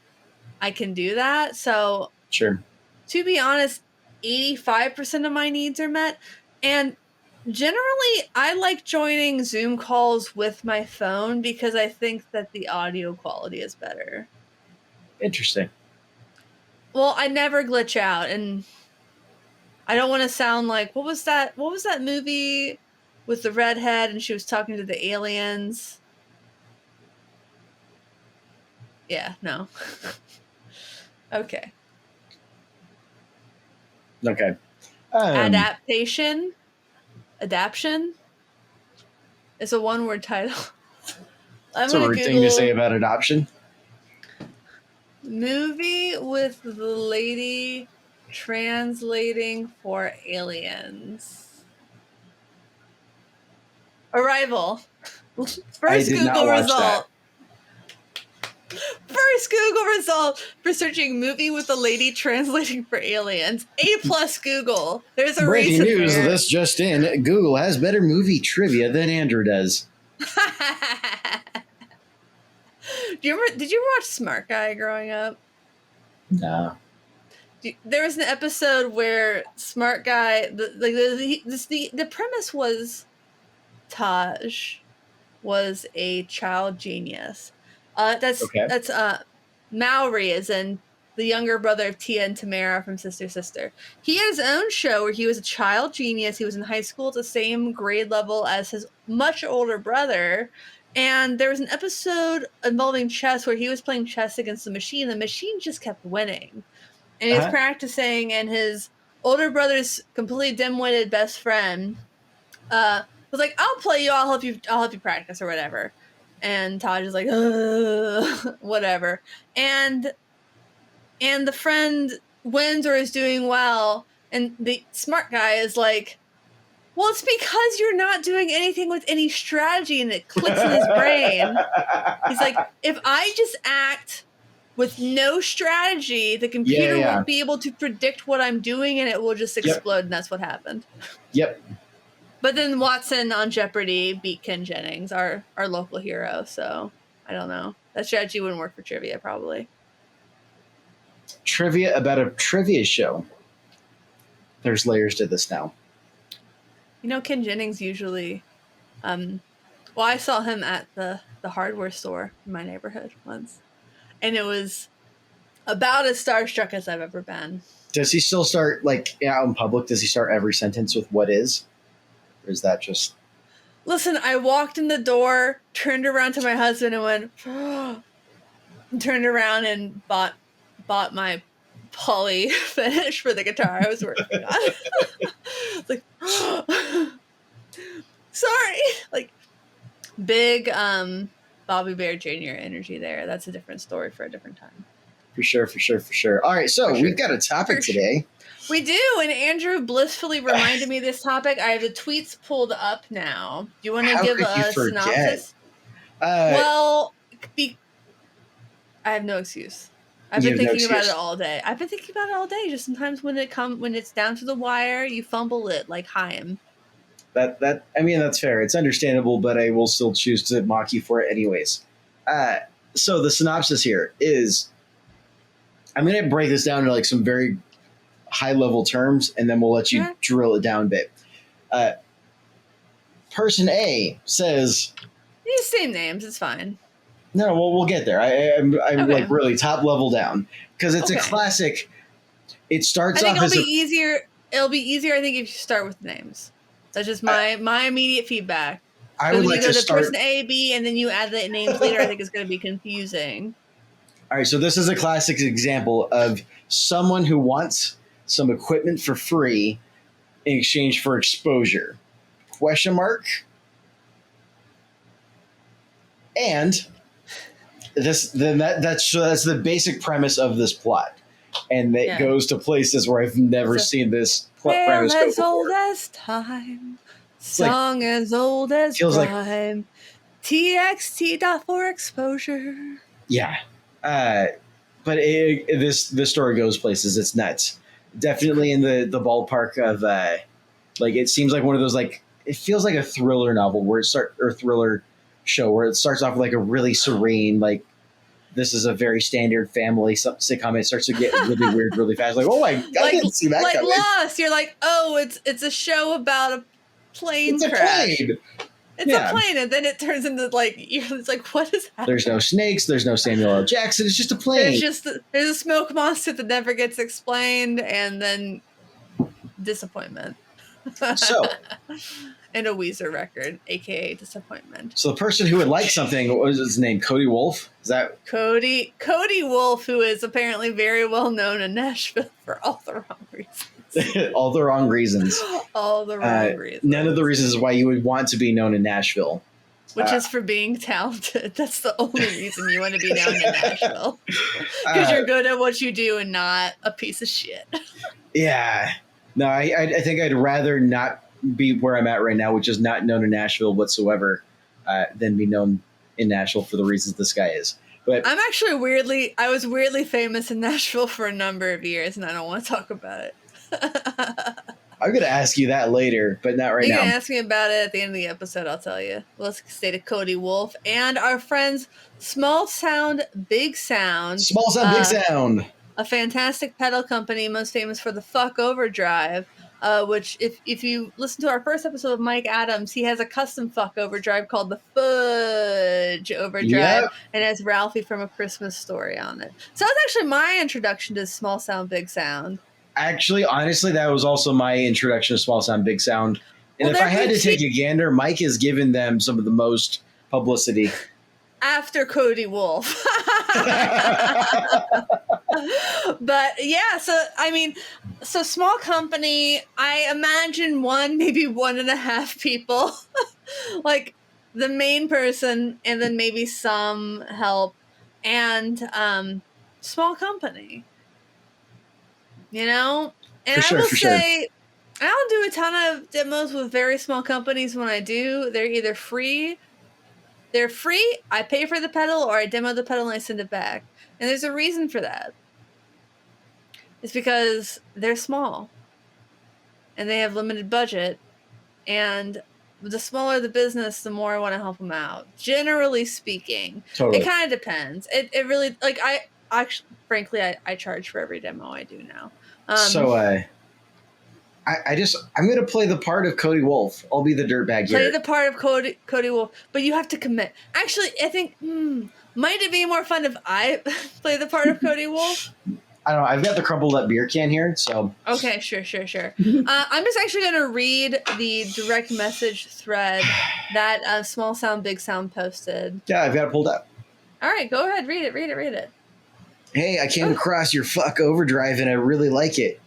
I can do that. So Sure. to be honest, 85% of my needs are met. And generally, I like joining Zoom calls with my phone because I think that the audio quality is better. Interesting. Well, I never glitch out, and I don't want to sound like what was that movie with the redhead and she was talking to the aliens? Yeah, no. Okay. Okay. Adaptation? Adaption? It's a one-word title. I'm It's a gonna rude Google thing to say about adoption. movie with the lady translating for aliens. Arrival. I First did not Google watch result. First Google result for searching movie with a lady translating for aliens. A+ Google. There's a Breaking reason news, there. this just in. Google has better movie trivia than Andrew does. Did you ever watch Smart Guy growing up? No. There was an episode where Smart Guy, the premise was Taj was a child genius. That's Okay. Maori, as in the younger brother of Tia and Tamara from Sister Sister. He had his own show where he was a child genius. He was in high school at the same grade level as his much older brother. And there was an episode involving chess where he was playing chess against the machine. The machine just kept winning. And he was practicing, and his older brother's completely dim-witted best friend was like, "I'll play you. I'll help you practice or whatever." And Taj is like, whatever. And the friend wins or is doing well, and the Smart Guy is like, "Well, it's because you're not doing anything with any strategy," and it clicks in his brain. He's like, "If I just act with no strategy, the computer won't be able to predict what I'm doing, and it will just explode." And that's what happened. Yep. But then Watson on Jeopardy beat Ken Jennings, our local hero. So I don't know. That strategy wouldn't work for trivia, probably. Trivia about a trivia show. There's layers to this now. You know, Ken Jennings usually, I saw him at the hardware store in my neighborhood once, and it was about as starstruck as I've ever been. Does he still start, like, out in public, does he start every sentence with "what is"? Or is that just... Listen, I walked in the door, turned around to my husband and went, and turned around and bought my poly finish for the guitar I was working on. It's like, sorry. Like, big Bobby Bear Jr. energy there. That's a different story for a different time. For sure. All right, so we've got a topic today. We do, and Andrew blissfully reminded me of this topic. I have the tweets pulled up now. Do you want to give a synopsis? I have no excuse. I've been thinking about it all day. Just sometimes when it's down to the wire, you fumble it like Chaim. That's fair. It's understandable, but I will still choose to mock you for it anyways. So the synopsis here is, I'm going to break this down to like some very high level terms, and then we'll let you drill it down a bit. Person A says, "These same names, it's fine." No, we'll get there. I'm like really top level down because it's a classic. It starts off as easier. It'll be easier, I think, if you start with names. That's just my immediate feedback. I would like to start person A, B, and then you add the names later. I think it's going to be confusing. All right, so this is a classic example of someone who wants some equipment for free in exchange for exposure. Question mark. And that's the basic premise of this plot, and it goes to places where I've never seen this premise go before. Old as time, song as old as rhyme, TXT for exposure. Yeah, but this story goes places. It's nuts. Definitely in the ballpark of like, it seems like one of those like it feels like a thriller novel or thriller show where it starts off like a really serene, like this is a very standard family sitcom. It starts to get really weird really fast. Like, oh my God, I didn't see that like coming. Lost. You're like, oh, it's a show about a plane crash. It's a plane, and then it turns into like it's like, what is happening? There's no snakes. There's no Samuel L. Jackson. It's just a plane. There's a smoke monster that never gets explained, and then disappointment. So, and a Weezer record, aka disappointment. So the person who would like something, what was his name? Cody Wolf? Is that Cody Wolf, who is apparently very well known in Nashville for all the wrong reasons. all the wrong reasons. All the wrong reasons. None of the reasons why you would want to be known in Nashville. Which is for being talented. That's the only reason you want to be known in Nashville. Because you're good at what you do and not a piece of shit. Yeah. No, I think I'd rather not be where I'm at right now, which is not known in Nashville whatsoever, than be known in Nashville for the reasons this guy is. But I'm actually I was weirdly famous in Nashville for a number of years, and I don't want to talk about it. I'm going to ask you that later, but not right now. You can ask me about it at the end of the episode, I'll tell you. Let's stay to Cody Wolf and our friends Small Sound, Big Sound. Small Sound, Big Sound. A fantastic pedal company, most famous for the Fuck Overdrive, which if you listen to our first episode of Mike Adams, he has a custom Fuck Overdrive called the Fudge Overdrive, and it has Ralphie from A Christmas Story on it. So that's actually my introduction to Small Sound, Big Sound. Actually, honestly, that was also my introduction to Small Sound, Big Sound. And if I had to take a gander, Mike has given them some of the most publicity. After Cody Wolf. But yeah, so small company, I imagine maybe 1.5 people. Like the main person and then maybe some help and small company. You know? And I will say, I don't do a ton of demos with very small companies when I do. They're either free, I pay for the pedal, or I demo the pedal and I send it back. And there's a reason for that. It's because they're small. And they have limited budget. And the smaller the business, the more I want to help them out. Generally speaking. Totally. It kind of depends. It really, like, frankly, I charge for every demo I do now. I'm going to play the part of Cody Wolf. I'll be the dirtbag here. Play the part of Cody Wolf, but you have to commit. Actually, I think, might it be more fun if I play the part of Cody Wolf? I don't know. I've got the crumbled up beer can here, so. Okay, sure. I'm just actually going to read the direct message thread that Small Sound, Big Sound posted. Yeah, I've got it pulled up. All right, go ahead. Read it. Hey, I came across your Fuck Overdrive and I really like it.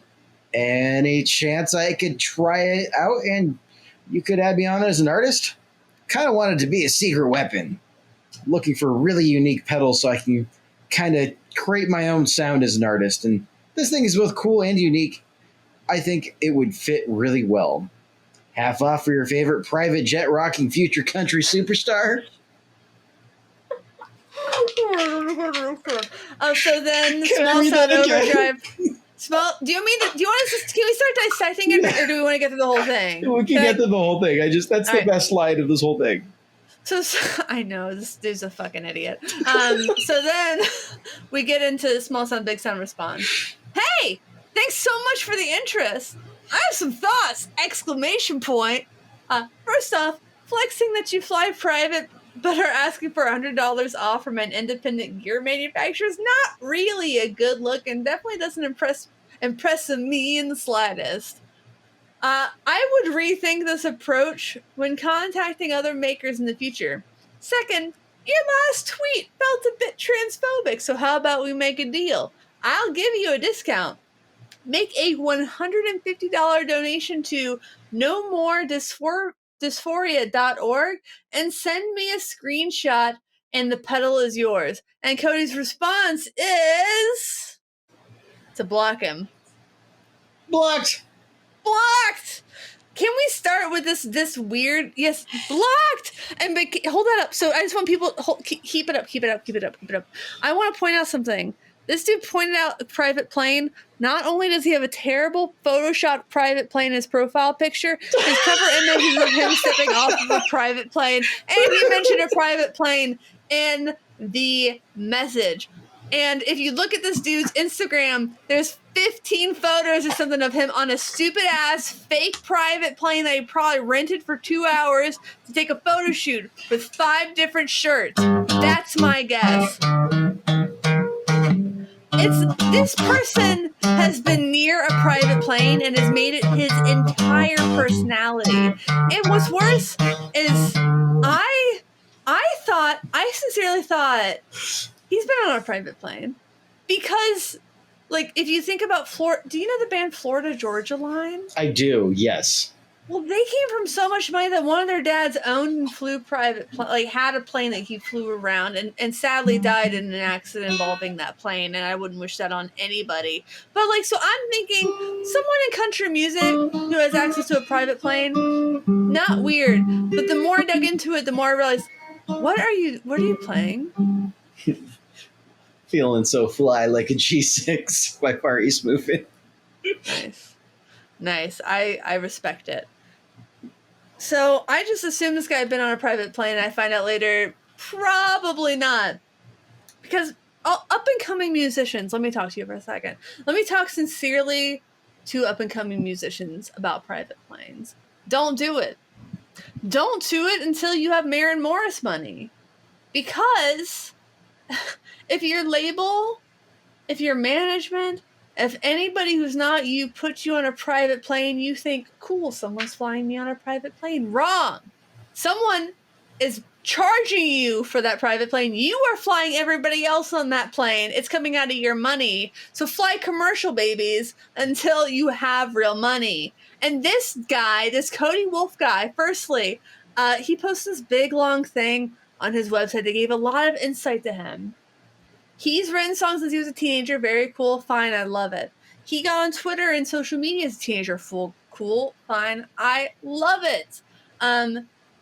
Any chance I could try it out and you could add me on as an artist? Kind of wanted to be a secret weapon. Looking for really unique pedals so I can kind of create my own sound as an artist. And this thing is both cool and unique. I think it would fit really well. Half off for your favorite private jet rocking future country superstar? So then Small Sound Overdrive. Do you want us to, can we start dissecting it, or do we want to get through the whole thing? We can get through the whole thing. That's the best slide of this whole thing. So I know this dude's a fucking idiot. So then we get into Small Sound, Big Sound response. Hey, thanks so much for the interest. I have some thoughts! ! First off, flexing that you fly private but are asking for $100 off from an independent gear manufacturer is not really a good look and definitely doesn't impress me in the slightest. I would rethink this approach when contacting other makers in the future. Second, your last tweet felt a bit transphobic, so how about we make a deal? I'll give you a discount. Make a $150 donation to nomoredysphoria.org and send me a screenshot and the pedal is yours. And Cody's response is to block him. Blocked. Can we start with this weird? Yes, blocked. And hold that up. So I just want people keep it up. I want to point out something. This dude pointed out a private plane. Not only does he have a terrible Photoshop private plane in his profile picture, his cover image is of him stepping off of a private plane, and he mentioned a private plane in the message. And if you look at this dude's Instagram, there's 15 photos or something of him on a stupid ass fake private plane that he probably rented for 2 hours to take a photo shoot with 5 different shirts. That's my guess. This person has been near a private plane and has made it his entire personality. And what's worse is I sincerely thought he's been on a private plane. Because, like, if you think about Florida, do you know the band Florida Georgia Line? I do, yes. Well, they came from so much money that one of their dads owned and flew had a plane that he flew around and sadly died in an accident involving that plane. And I wouldn't wish that on anybody. But, like, so I'm thinking someone in country music who has access to a private plane, not weird. But the more I dug into it, the more I realized, what are you playing? Feeling so fly like a G6 by Far East Movement. Nice. I respect it. So I just assumed this guy had been on a private plane, and I find out later, probably not. Because up-and-coming musicians, let me talk to you for a second. Let me talk sincerely to up-and-coming musicians about private planes. Don't do it. Don't do it until you have Maren Morris money. Because if your label, if your management, if anybody who's not you puts you on a private plane, you think, cool, someone's flying me on a private plane. Wrong. Someone is charging you for that private plane. You are flying everybody else on that plane. It's coming out of your money. So fly commercial, babies, until you have real money. And this guy, this Cody Wolf guy, firstly, he posted this big, long thing on his website that gave a lot of insight to him. He's written songs since he was a teenager. Very cool. Fine. I love it. He got on Twitter and social media as a teenager. Cool. Fine. I love it.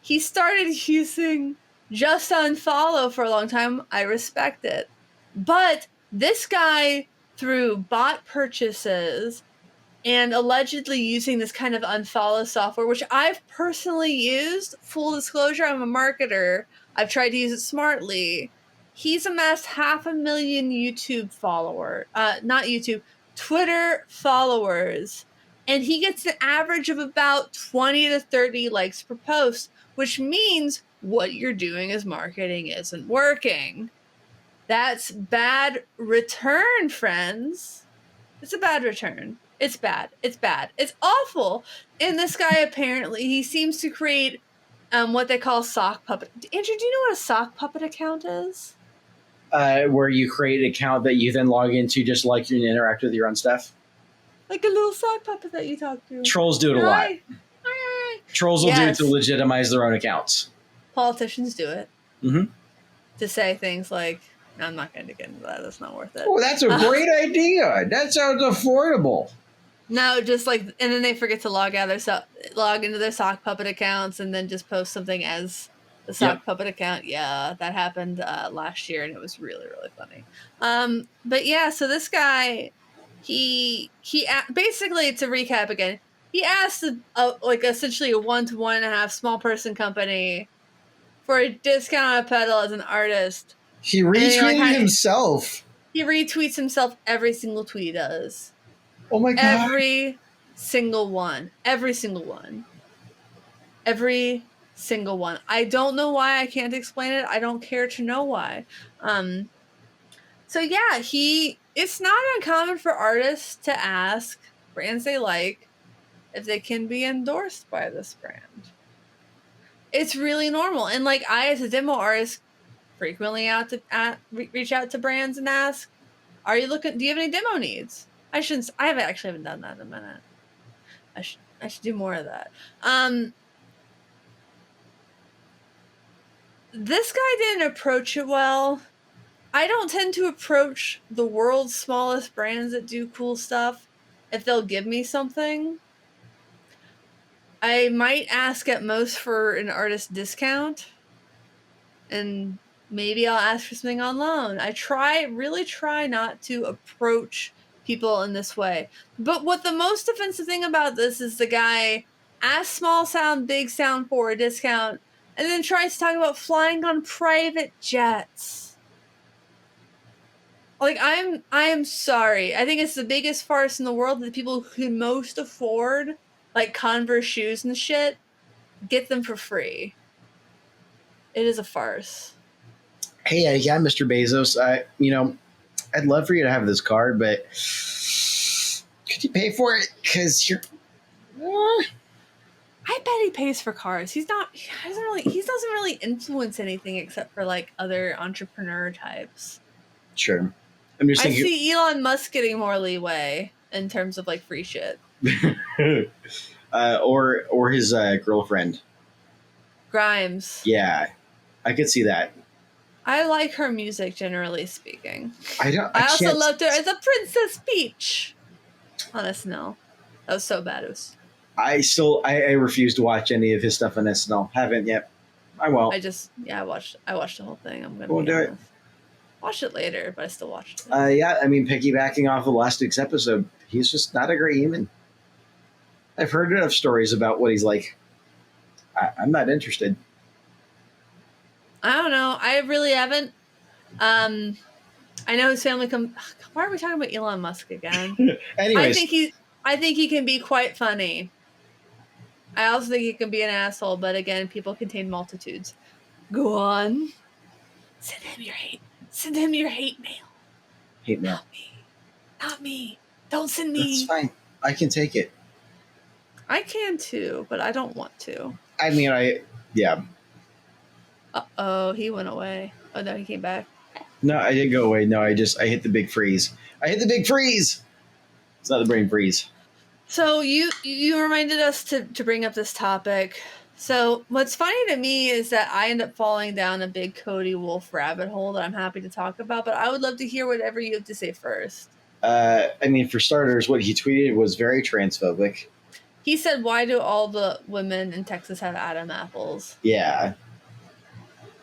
He started using Just Unfollow for a long time. I respect it. But this guy, through bot purchases and allegedly using this kind of unfollow software, which I've personally used, full disclosure, I'm a marketer. I've tried to use it smartly. He's amassed 500,000 YouTube followers, Twitter followers. And he gets an average of about 20 to 30 likes per post, which means what you're doing as marketing isn't working. That's bad return, friends. It's a bad return. It's bad. It's bad. It's awful. And this guy, apparently, he seems to create what they call sock puppet. Andrew, do you know what a sock puppet account is? Where you create an account that you then log into just like you interact with your own stuff. Like a little sock puppet that you talk to. Trolls do it a lot. Trolls will do it to legitimize their own accounts. Politicians do it. Mm-hmm. To say things like, no, I'm not going to get into that. That's not worth it. Oh, that's a great idea. That sounds affordable. No, just like, and then they forget to log into their sock puppet accounts and then just post something as the sock puppet account. Yeah, that happened last year, and it was really, really funny. But yeah, so this guy, he basically, to recap again, he asked like essentially a 1 to 1.5 small person company for a discount on a pedal as an artist. He retweeted himself. He retweets himself every single tweet he does. Oh my God. Every single one. Every single one. Every single one. I don't know why. I can't explain it. I don't care to know why. So yeah, it's not uncommon for artists to ask brands they like if they can be endorsed by this brand. It's really normal. And like I, as a demo artist, frequently reach out to brands and ask, do you have any demo needs? I haven't done that in a minute. I should do more of that. This guy didn't approach it well. I don't tend to approach the world's smallest brands that do cool stuff if they'll give me something. I might ask at most for an artist discount. And maybe I'll ask for something on loan. I really try not to approach people in this way. But what the most offensive thing about this is the guy asks small sound, big sound for a discount, and then tries to talk about flying on private jets. Like, I am sorry. I think it's the biggest farce in the world that the people who can most afford, like, Converse shoes and shit, get them for free. It is a farce. Hey, yeah, Mr. Bezos. I'd love for you to have this card, but could you pay for it? Because you're. I bet he pays for cars. He doesn't really influence anything except for like other entrepreneur types. Sure. I'm just thinking. I see Elon Musk getting more leeway in terms of like free shit. Or his girlfriend. Grimes. Yeah, I could see that. I like her music, generally speaking. I also loved her as a Princess Peach on SNL. That was so bad. It was. I refuse to watch any of his stuff on SNL. Haven't yet. I won't. I watched the whole thing. I'm gonna Won't do it. Watch it later, but I still watched it. Yeah, I mean, piggybacking off of last week's episode, he's just not a great human. I've heard enough stories about what he's like. I'm not interested. I don't know. I really haven't. I know his family Why are we talking about Elon Musk again? Anyways. I think he can be quite funny. I also think he can be an asshole, but again, people contain multitudes. Go on. Send him your hate. Send him your hate mail. Hate mail. Not me. Don't send me. That's fine. I can take it. I can too, but I don't want to. I mean, yeah. Uh-oh, he went away. Oh, no, he came back. No, I didn't go away. No, I hit the big freeze. I hit the big freeze! It's not the brain freeze. So you reminded us to bring up this topic. So what's funny to me is that I end up falling down a big Cody Wolf rabbit hole that I'm happy to talk about, but I would love to hear whatever you have to say first. I mean, for starters, what he tweeted was very transphobic. He said, why do all the women in Texas have Adam apples? Yeah.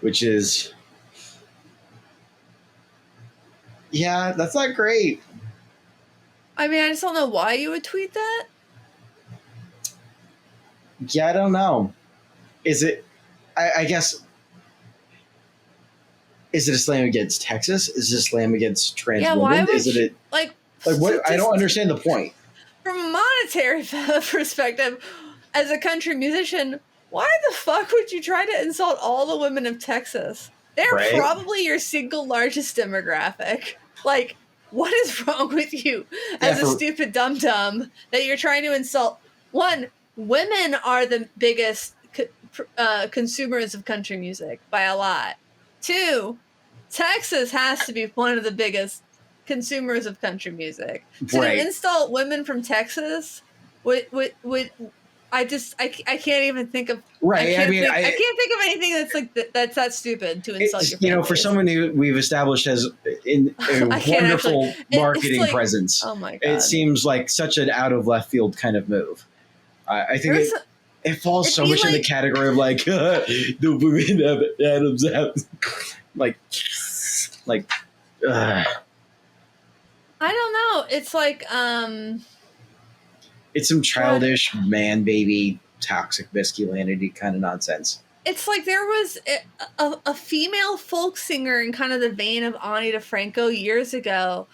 Which is... Yeah, that's not great. I mean, I just don't know why you would tweet that. Yeah, I don't know. Is it... I guess... Is it a slam against Texas? Is it a slam against trans women? Why would is it like what? I don't understand the point. From a monetary perspective, as a country musician, why the fuck would you try to insult all the women of Texas? They're probably your single largest demographic. Like, what is wrong with you as a stupid dum-dum that you're trying to insult? One, women are the biggest consumers of country music by a lot. Two, Texas has to be one of the biggest consumers of country music. So to insult women from Texas would I can't even think of I can't think of anything that's like that's that stupid to insult your family. You know, for someone who we've established as a wonderful marketing presence. Oh my God. It seems like such an out of left field kind of move. I think it falls so much in the category of like the women have Adam's apples. like I don't know. It's like it's some childish man baby toxic masculinity kind of nonsense. It's like there was a female folk singer in kind of the vein of Ani DeFranco years ago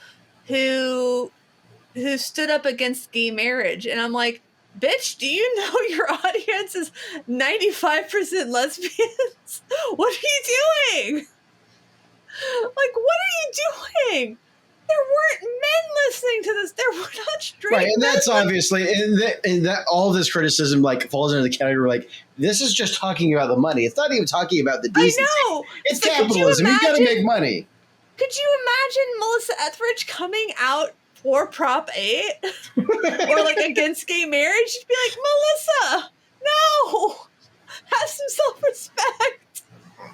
who stood up against gay marriage, and I'm like, bitch, do you know your audience is 95% lesbians? What are you doing? Like, what are you doing? There weren't men listening to this. There were not straight men. Right, and that's obviously, and that all this criticism like falls into the category like this is just talking about the money. It's not even talking about the decency. I know. It's capitalism. You got to make money. Could you imagine Melissa Etheridge coming out for Prop 8 or like against gay marriage? She'd be like, Melissa, no, have some self-respect.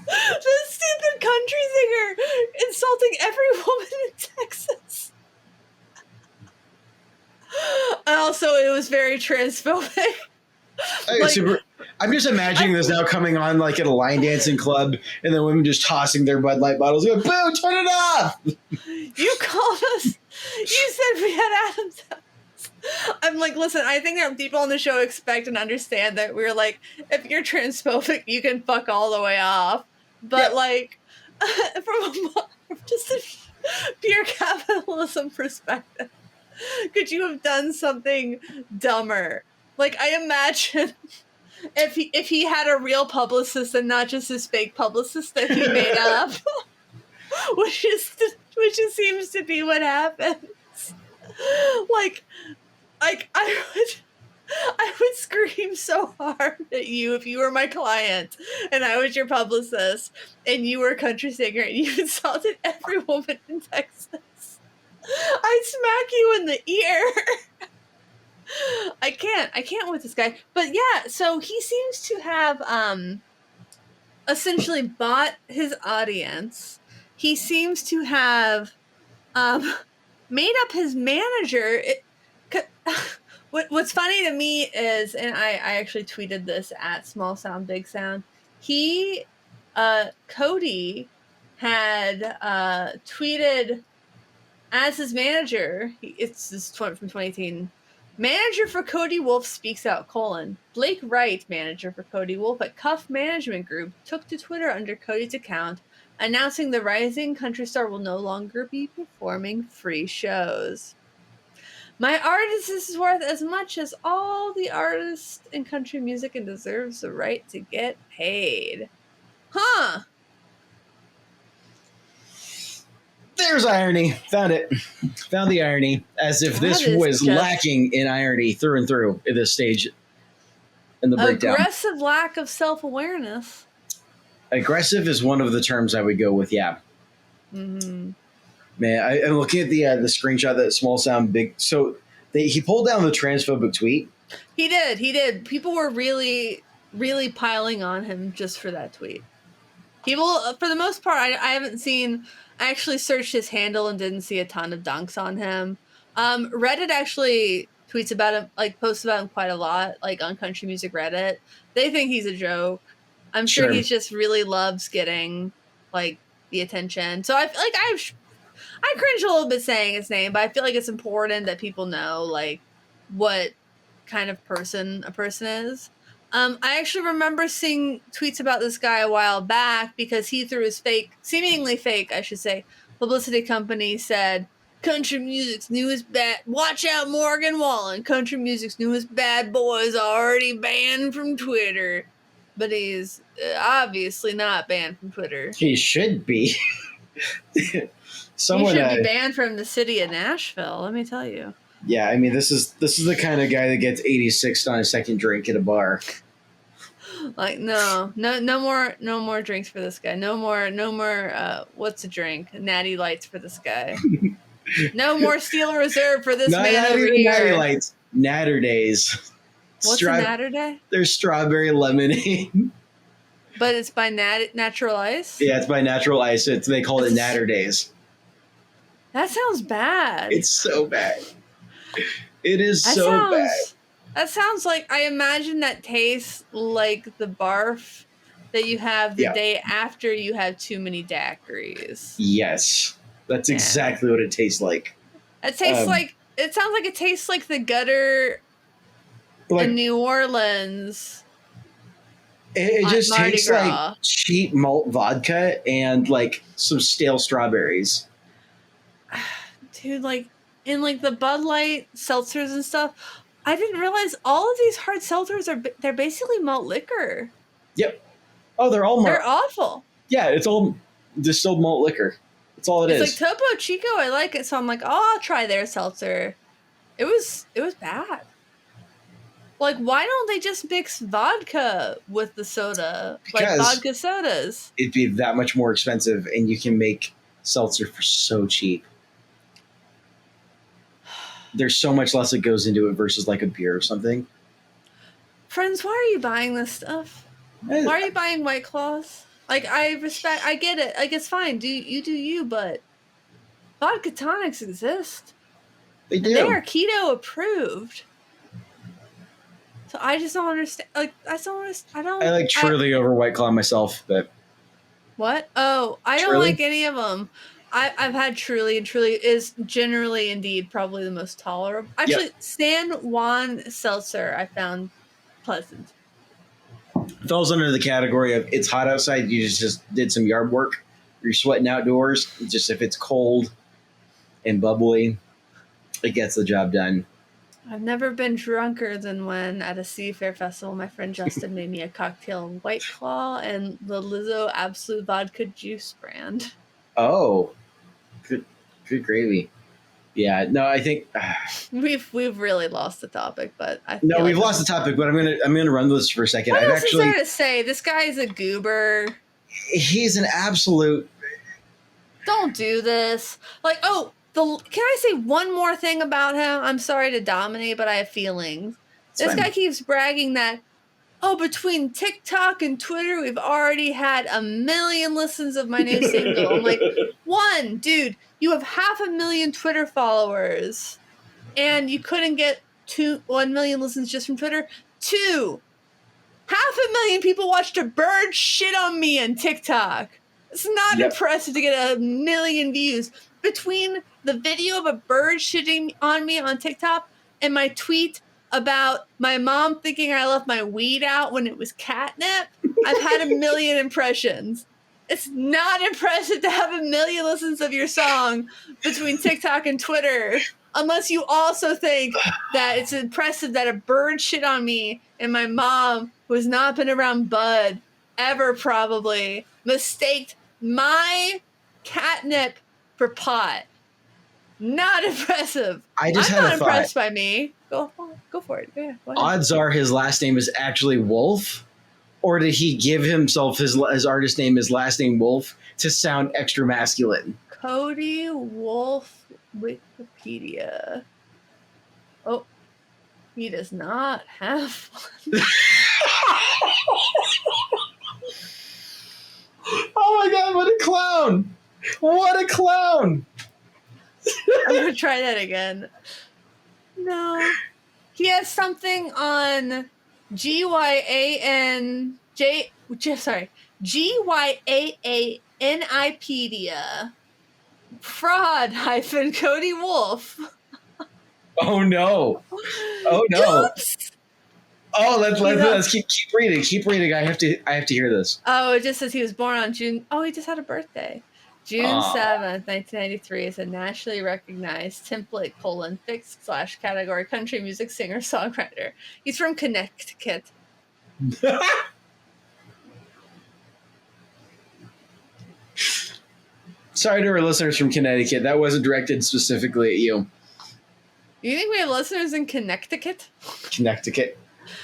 This stupid country singer insulting every woman in Texas. And also, it was very transphobic. I'm just imagining this now coming on like at a line dancing club, and then women just tossing their Bud Light bottles. Going, boo! Turn it off. You called us. You said we had Adam's house. I'm like, listen. I think that people on the show expect and understand that we're like, if you're transphobic, you can fuck all the way off. But like, from just a pure capitalism perspective, could you have done something dumber? Like, I imagine if he had a real publicist and not just his fake publicist that he made up, which seems to be what happens. Like I would scream so hard at you if you were my client and I was your publicist and you were a country singer and you insulted every woman in Texas. I'd smack you in the ear. I can't with this guy. But yeah, so he seems to have essentially bought his audience. He seems to have made up his manager. What's funny to me is, and I actually tweeted this at Small Sound Big Sound. Cody had tweeted as his manager. It's this from 2018. Manager for Cody Wolf speaks out, : Blake Wright, manager for Cody Wolf at Cuff Management Group, took to Twitter under Cody's account, announcing the rising country star will no longer be performing free shows. My artist is worth as much as all the artists in country music and deserves the right to get paid. Huh. There's irony. Found it. Found the irony. As if this was lacking in irony through and through at this stage in the breakdown. Aggressive lack of self-awareness. Aggressive is one of the terms I would go with, yeah. Mm-hmm. Man, I'm looking at the screenshot that Small Sound Big. So he pulled down the transphobic tweet. He did. People were really, really piling on him just for that tweet. People, for the most part, I haven't seen. I actually searched his handle and didn't see a ton of dunks on him. Reddit actually tweets about him, like posts about him quite a lot, like on country music Reddit. They think he's a joke. I'm sure he just really loves getting like the attention. So I feel like I cringe a little bit saying his name, but I feel like it's important that people know like what kind of person a person is. I actually remember seeing tweets about this guy a while back because he, through his seemingly fake, I should say, publicity company said, country music's newest watch out Morgan Wallen, country music's newest bad boy is already banned from Twitter. But he's obviously not banned from Twitter. He should be. He should be banned from the city of Nashville, let me tell you. Yeah, I mean, this is the kind of guy that gets 86 on a second drink at a bar. Like no more drinks for this guy. No more. What's a drink? Natty Lights for this guy. No more Steel Reserve for this man over here. Natty Lights, Natter Days. What's a Natter Day? There's strawberry lemonade. But it's by Natural Ice. Yeah, it's by Natural Ice. They call it Natter Days. That sounds bad. It's so bad. It is so bad. That sounds like, I imagine that tastes like the barf that you have the day after you have too many daiquiris. Yes. That's exactly what it tastes like. It tastes it sounds like it tastes like the gutter in New Orleans. It just tastes like cheap malt vodka and like some stale strawberries. Dude, like in like the Bud Light seltzers and stuff, I didn't realize all of these hard seltzers they're basically malt liquor. Yep. Oh, they're all malt. They're awful. Yeah, it's all distilled malt liquor. That's all it is. It's like Topo Chico. I like it, so I'm like, oh, I'll try their seltzer. It was bad. Like, why don't they just mix vodka with the soda? Because like vodka sodas. It'd be that much more expensive, and you can make seltzer for so cheap. There's so much less that goes into it versus like a beer or something. Friends, why are you buying this stuff? Why are you buying White Claws? Like, I get it. Like, it's fine. Do you, but vodka tonics exist. They do. They are keto approved. So I just don't understand. Like, I just don't understand. I like Truly over White Claw myself, but What? Oh, I don't Truly? like any of them. I've had Truly, and Truly is generally indeed probably the most tolerable. Actually, San Juan Seltzer I found pleasant. falls under the category of it's hot outside. You just did some yard work. You're sweating outdoors. Just if it's cold and bubbly, it gets the job done. I've never been drunker than when at a Seafair festival, my friend Justin made me a cocktail in White Claw and the Lizzo Absolute Vodka Juice brand. Oh, good gravy. Yeah, no, I think We've really lost the topic, but I feel no, we've like lost the topic. But I'm gonna run this for a second. what I've else actually is there to say? This guy is a goober. he's an absolute. Don't do this. Like, oh, can I say one more thing about him? I'm sorry to dominate, but I have feelings. This guy keeps bragging that, oh, between TikTok and Twitter, we've already had 1 million listens of my new single. I'm like, one, dude, you have 500,000 Twitter followers, and you couldn't get 1 million listens just from Twitter. Two, 500,000 people watched a bird shit on me on TikTok. It's not impressive to get 1 million views. Between the video of a bird shitting on me on TikTok and my tweet about my mom thinking I left my weed out when it was catnip, I've had 1 million impressions. It's not impressive to have 1 million listens of your song between TikTok and Twitter, unless you also think that it's impressive that a bird shit on me and my mom, who has not been around Bud ever probably, mistaked my catnip for pot. Not impressive. I just I'm had not a thought. impressed by me. Go for it. Yeah, go ahead. Odds are his last name is actually Wolf, or did he give himself his artist name, his last name Wolf, to sound extra masculine? Cody Wolf Wikipedia. Oh, he does not have one. Oh my god, what a clown! What a clown! I'm gonna try that again. No. He has something on GYAANIpedia. Fraud - Cody Wolf. Oh no! Oh no! Oops. Oh, let's keep reading. Keep reading. I have to hear this. Oh, it just says he was born on June. Oh, he just had a birthday. June 7th, 1993 is a nationally recognized template fixed / category country music singer songwriter. He's from Connecticut. Sorry to our listeners from Connecticut. That wasn't directed specifically at you. You think we have listeners in Connecticut? Connecticut.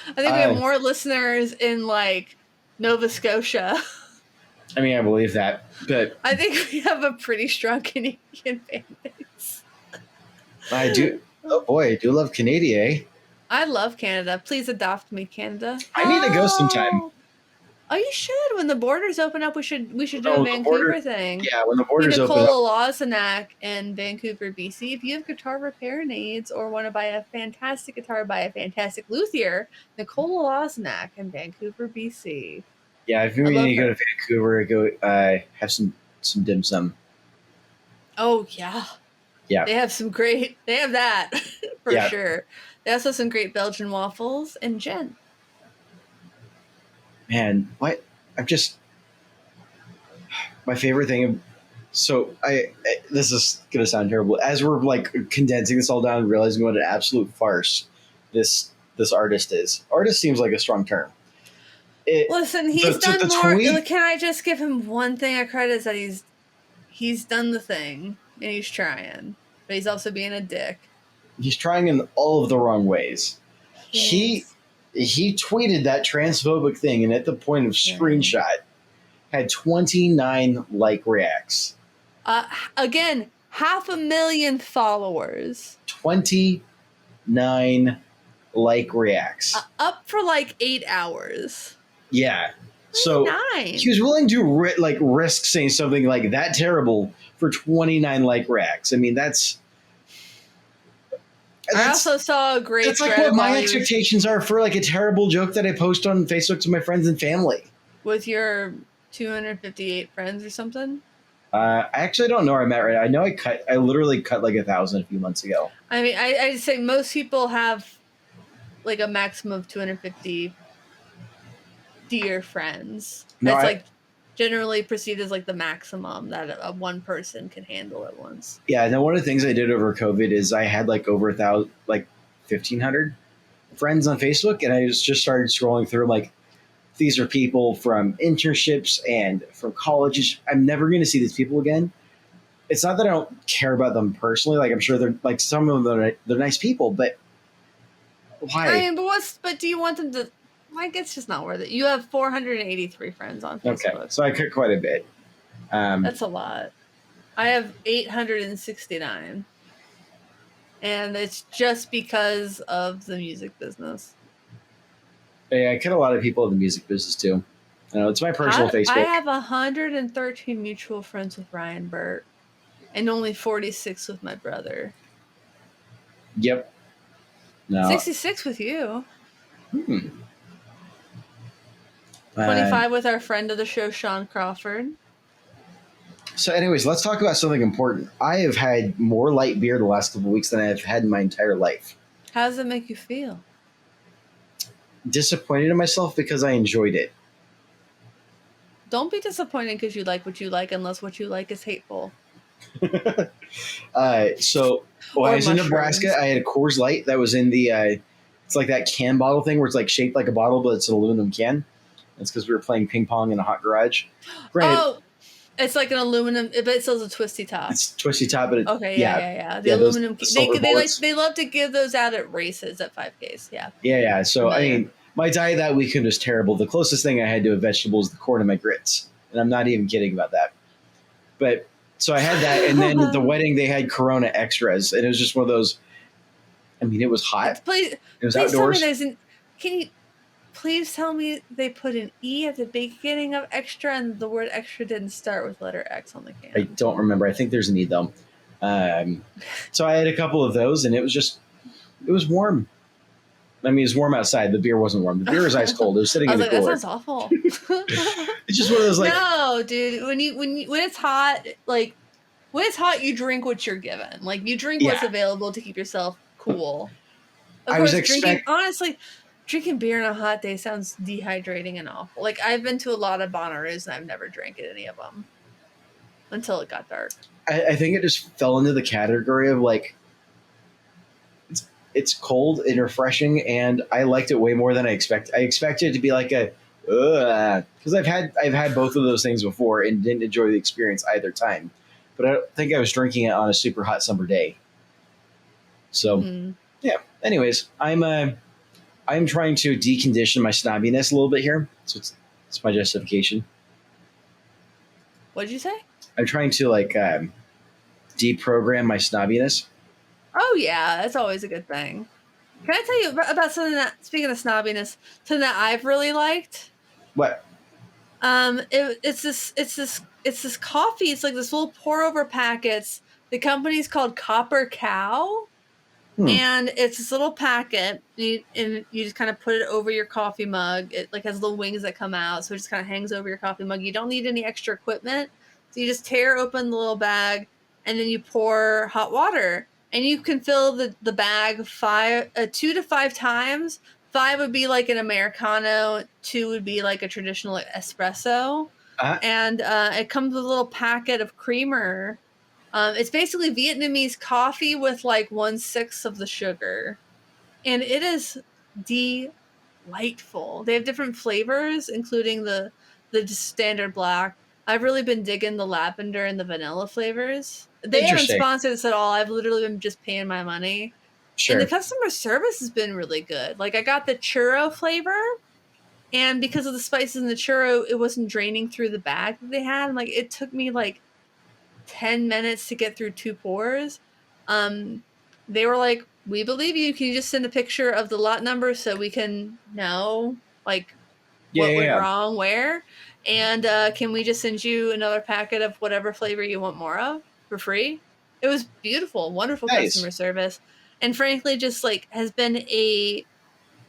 I think we have more listeners in like Nova Scotia. I mean, I believe that, but I think we have a pretty strong Canadian fan base. I do. Oh boy, I do love Canada. Eh? I love Canada. Please adopt me, Canada. I need to go sometime. Oh, you should. When the borders open up, we should do a Vancouver thing. Yeah, when the borders open up. Nicole Lozanac in Vancouver, BC. If you have guitar repair needs or want to buy a fantastic guitar by a fantastic luthier, Nicole Lozanac in Vancouver, BC. Yeah, if you need to go to Vancouver, go have some dim sum. Oh yeah. Yeah. They have that for sure. They also have some great Belgian waffles and gin. Man, what? My favorite thing. So this is gonna sound terrible. As we're like condensing this all down and realizing what an absolute farce this artist is. Artist seems like a strong term. Listen, he's done more. Can I just give him one thing I credit is that he's done the thing and he's trying, but he's also being a dick. He's trying in all of the wrong ways. He tweeted that transphobic thing, and at the point of screenshot, had 29 like reacts. Again, 500,000 followers. 29 like reacts. Up for like 8 hours. Yeah. So he was willing to risk saying something like that terrible for 29 like reacts. I mean, that's And I also saw a great that's like thread what my about expectations are for like a terrible joke that I post on Facebook to my friends and family. with your 258 friends or something. I actually don't know where I'm at right now. I know I literally cut like 1,000 a few months ago. I mean, I'd say most people have like a maximum of 250 dear friends. No, It's like generally perceived as like the maximum that a one person can handle at once. yeah. No, one of the things I did over COVID is I had like over 1,000, like 1,500 friends on Facebook, and I just started scrolling through like these are people from internships and from colleges. I'm never going to see these people again. It's not that I don't care about them personally. Like I'm sure they're like some of them they're nice people, but why? I mean, but do you want them to? Like, it's just not worth it. You have 483 friends on Facebook. Okay, so I cut quite a bit. That's a lot. I have 869, and it's just because of the music business. Yeah, I cut a lot of people in the music business too. It's my personal Facebook. I have 113 mutual friends with Ryan Burt, and only 46 with my brother. Yep. No. 66 with you. 25 with our friend of the show, Sean Crawford. So, anyways, let's talk about something important. I have had more light beer the last couple of weeks than I've had in my entire life. How does it make you feel? Disappointed in myself because I enjoyed it. Don't be disappointed because you like what you like unless what you like is hateful. So when I was in Nebraska, I had a Coors Light that was in the it's like that can bottle thing where it's like shaped like a bottle, but it's an aluminum can. That's because we were playing ping pong in a hot garage. Granted, it's like an aluminum, but it still has a twisty top. It's twisty top, but yeah. The aluminum. They love to give those out at races at 5Ks. Yeah. Yeah. So I mean, my diet that weekend was terrible. The closest thing I had to a vegetable is the corn in my grits, and I'm not even kidding about that. But so I had that, and then at the wedding they had Corona extras, and it was just one of those. I mean, it was hot. It was outdoors. Can you please tell me they put an E at the beginning of extra, and the word extra didn't start with letter X on the can? I don't remember. I think there's an E though. So I had a couple of those, and it was warm. I mean, it was warm outside. The beer wasn't warm. The beer was ice cold. It was sitting in the cooler. That sounds awful. It's just one of those like. No, dude. When it's hot, like when it's hot, you drink what you're given. Like you drink what's available to keep yourself cool. Of course, drinking beer on a hot day sounds dehydrating and awful. Like I've been to a lot of Bonnaroos and I've never drank at any of them until it got dark. I think it just fell into the category of like. It's cold and refreshing, and I liked it way more than I expected. I expected it to be like because I've had both of those things before and didn't enjoy the experience either time. But I don't think I was drinking it on a super hot summer day. So yeah. Anyways, I'm trying to decondition my snobbiness a little bit here. So it's my justification. What did you say? I'm trying to like deprogram my snobbiness. Oh yeah, that's always a good thing. Can I tell you about something that, speaking of snobbiness, something that I've really liked? What? It's this coffee. It's like this little pour over packets. The company's called Copper Cow, and it's this little packet, and you just kind of put it over your coffee mug. It like has little wings that come out, so it just kind of hangs over your coffee mug. You don't need any extra equipment, so you just tear open the little bag, and then you pour hot water. And you can fill the bag 2 to 5 times. 5 would be like an Americano. 2 would be like a traditional espresso. And it comes with a little packet of creamer. It's basically Vietnamese coffee with like 1/6 of the sugar. And it is delightful. They have different flavors, including the standard black. I've really been digging the lavender and the vanilla flavors. They haven't sponsored this at all. I've literally been just paying my money. Sure. And the customer service has been really good. Like I got the churro flavor, and because of the spices in the churro, it wasn't draining through the bag that they had. Like it took me like 10 minutes to get through 2 pours. They were like, "We believe you. Can you just send a picture of the lot number so we can know like what went wrong where? And can we just send you another packet of whatever flavor you want more of for free?" It was beautiful, wonderful customer service. and frankly just like has been a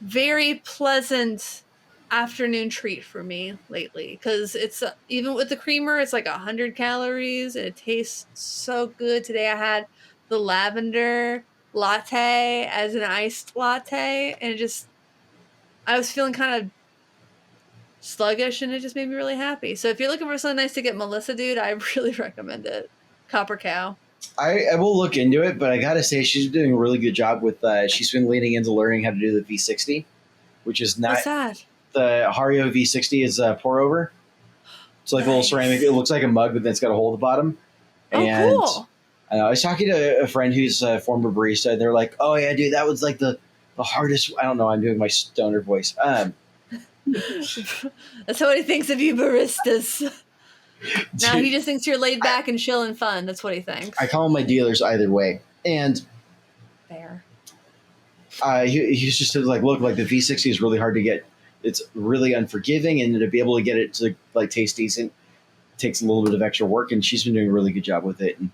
very pleasant afternoon treat for me lately, because it's even with the creamer, it's like 100 calories and it tastes so good. Today I had the lavender latte as an iced latte, and it just, I was feeling kind of sluggish and it just made me really happy. So if you're looking for something nice to get Melissa, dude, I really recommend it. Copper Cow. I will look into it, but I gotta say she's doing a really good job with. She's been leaning into learning how to do the V60, which is not What's that? the Hario V60 is pour over. It's like a little ceramic. It looks like a mug, but then it's got a hole at the bottom. And cool. I was talking to a friend who's a former barista, and they're like, "Oh yeah, dude, that was like the hardest." I don't know. I'm doing my stoner voice. That's what he thinks of you baristas. Now he just thinks you're laid back and chill and fun. That's what he thinks. I call them my dealers either way. And fair. He's just like, look, like the V60 is really hard to get. It's really unforgiving, and to be able to get it to like taste decent takes a little bit of extra work. And she's been doing a really good job with it, and